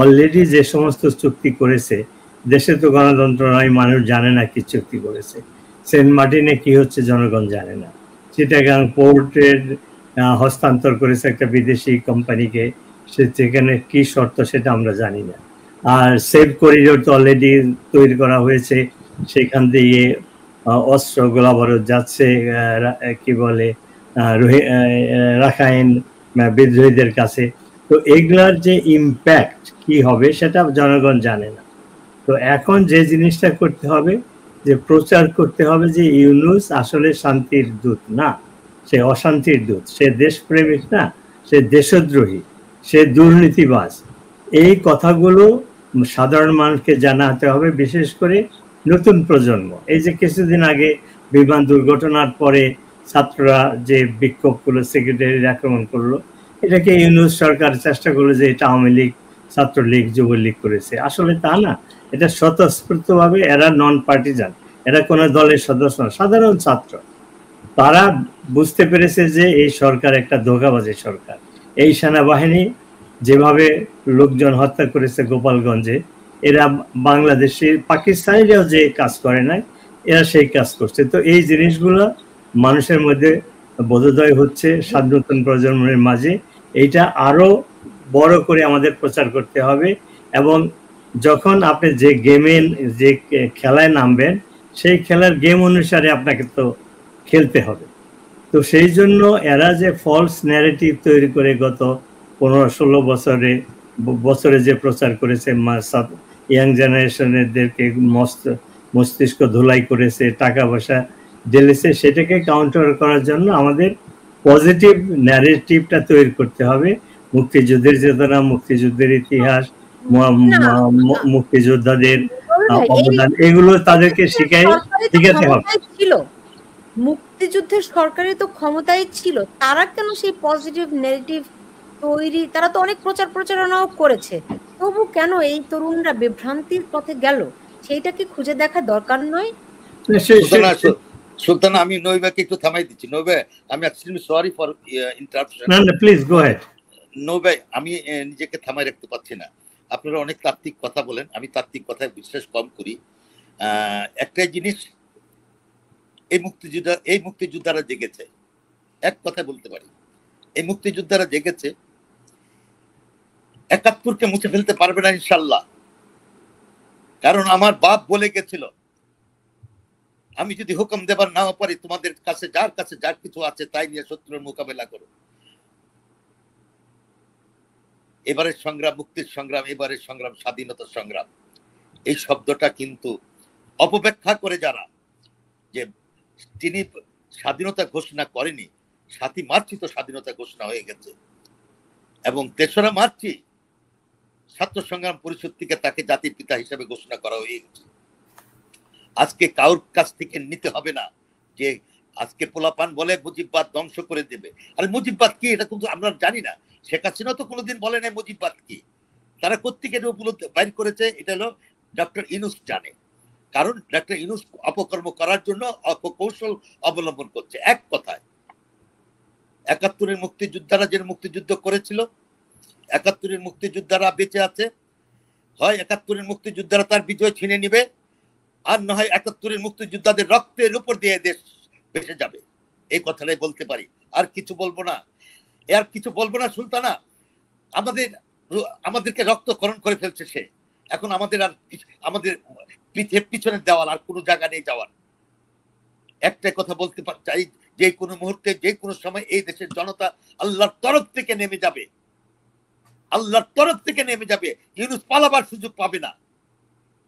অলরেডি যে সমস্ত চুক্তি করেছে, দেশে তো গণতন্ত্র নয়, মানুষ জানে না কি চুক্তি করেছে। সেন্ট মার্টিনে কি হচ্ছে জনগণ জানে না। চিটাগাং পোর্টের হস্তান্তর করেছে একটা বিদেশি কোম্পানিকে, সেখানে কি শর্ত সেটা আমরা জানি না। আর সেফ করিডোর তো অলরেডি তৈরি করা হয়েছে, সেখান দিয়ে অস্ত্র গোলাবারুদ যাচ্ছে কি বলে রাখাইন বিদ্রোহীদের কাছে। তো এগুলার যে ইম্প্যাক্ট কি হবে সেটা জনগণ জানে না। তো এখন যে জিনিসটা করতে হবে যে প্রচার করতে হবে যে ইউনূস আসলে শান্তির দূত না, সে অশান্তির দূত, সে দেশপ্রেমিক না, সে দেশদ্রোহী, সে দুর্নীতিবাজ। এই কথাগুলো সাধারণ মানুষকে জানাতে হবে, বিশেষ করে নতুন প্রজন্ম। এই যে কিছুদিন আগে বিমান দুর্ঘটনার পরে ছাত্ররা যে বিক্ষোভ করলো, সেক্রেটারির আক্রমণ করলো, এটাকে ইউনূস সরকার চেষ্টা করলো যে এটা আওয়ামী লীগ, ছাত্রলীগ, যুবলীগ করেছে। আসলে তা না, এটা স্বতঃস্ফূর্তভাবে এরা নন পার্টিজান, এরা কোনো দলের সদস্য না, সাধারণ ছাত্র। তারা বুঝতে পেরেছে যে এই সরকার একটা ধোঁকাবাজি সরকার। এই সেনাবাহিনী যেভাবে লোকজন হত্যা করেছে গোপালগঞ্জে, এরা বাংলাদেশে পাকিস্তানিরাও যে কাজ করে নাই, এরা সেই কাজ করছে। তো এই জিনিসগুলো মানুষের মধ্যে বোধোদয় হচ্ছে নতুন প্রজন্মের মাঝে। এইটা আরো বড় করে আমাদের প্রচার করতে হবে। এবং যখন আপনি যে গেমে যে খেলায় নামবেন, সেই খেলার গেম অনুসারে আপনাকে তো খেলতে হবে। তো সেই জন্য এরা যে ফলস ন্যারেটিভ তৈরি করে গত 15-16 বছরে যে প্রচার করেছে, ইয়াং জেনারেশনেরদেরকে মস্তিষ্ক ধুলাই করেছে, টাকা পয়সা ঢেলেছে, সেটাকে কাউন্টার করার জন্য আমাদের পজিটিভ ন্যারেটিভটা তৈরি করতে হবে। মুক্তিযুদ্ধের চেতনা, মুক্তিযুদ্ধের ইতিহাস, মুক্তিযোদ্ধাদের অবদান, এগুলো তাদেরকে শিখাতে হবে। মুক্তিযুদ্ধের সরকারের তো ক্ষমতায় ছিল, তারা কেন সেই পজিটিভ নেগেটিভ তৈরি, তারা তো অনেক প্রচারণাও করেছে, তবু কেন এই তরুণরা বিভ্রান্তির পথে গেল? সেইটা কি খুঁজে দেখা দরকার নয়? সুলতানা, আমি নইবাকে একটু থামাই দিচ্ছি। নইবা, আমি এক্সট্রিমলি সরি ফর ইন্টারাপশন। না না, প্লিজ গো হেড। নইবা, আমি নিজেকে থামাই রাখতে পারছি না। আপনারা অনেক তাত্ত্বিক কথা বলেন, আমি তাত্ত্বিক কথায় বিশ্বাস কম করি। একটাই জিনিস, এই মুক্তিযোদ্ধারা জেগেছে, এক কথা বলতে পারি, এই মুক্তিযোদ্ধারা জেগেছে। ৭১কে মুছে ফেলতে পারবে না ইনশাল্লাহ। কারণ আমার বাপ বলে গেছিল, আমি যদি হুকুম দেবার নাও পারি, তোমাদের কাছে যার কিছু আছে তাই নিয়ে শত্রুর মোকাবেলা করো। এবারের সংগ্রাম মুক্তির সংগ্রাম, এবারের সংগ্রাম স্বাধীনতার সংগ্রাম। এই শব্দটা কিন্তু অপব্যাখ্যা করে যারা, যে তিনি স্বাধীনতা ঘোষণা করেনি, ৭ই মার্চই তো স্বাধীনতা ঘোষণা হয়ে গেছে। এবং ৩রা মার্চই ছাত্র সংগ্রাম পরিষদ থেকে তাকে জাতির পিতা হিসেবে ঘোষণা করা হয়ে গেছে। আজকে কারোর কাছ থেকে নিতে হবে না যে আজকে পোলাপান বলে মুজিববাদ ধ্বংস করে দেবে। আর মুজিববাদ কি এটা কিন্তু আমরা জানি না। শেখ হাসিনা তো কোনোদিন বলে নাই মুজিববাদ কি। তারা কোত্থেকে উপলব্ধি বাইর করেছে, এটা হলো ডক্টর ইউনূস জানে। কারণ ডক্টর ইউনূস অপকর্ম করার জন্য অপকৌশল অবলম্বন করছে। এক কথায় ৭১-এর মুক্তিযোদ্ধারা যে মুক্তিযুদ্ধ করেছিল, ৭১-এর মুক্তিযোদ্ধারা বেঁচে আছে, হয় ৭১-এর মুক্তিযোদ্ধারা তার বিজয় ছিনে নিবে, আর না হয় ৭১-এর মুক্তিযোদ্ধাদের রক্তের উপর দিয়ে দেশ বেঁচে যাবে। এই কথাটাই বলতে পারি, আর কিছু বলবো না। আর কিছু বলবো না সুলতানা। আমাদেরকে রক্তকরণ করে ফেলছে সে। এখন আমাদের পিছনের দেওয়াল আর কোনো জায়গা নেই যাওয়ার। একটাই কথা বলতে চাই, যে কোনো মুহূর্তে যে কোনো সময় এই দেশের জনতা আল্লাহর তরফ থেকে নেমে যাবে, আল্লাহর তরফ থেকে নেমে যাবে। ইউনূস পালাবার সুযোগ পাবে না,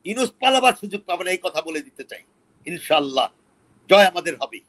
ইউনূস পালাবার সুযোগ পাবে না, এই কথা বলে দিতে চাই। ইনশাআল্লাহ জয় আমাদের হবে।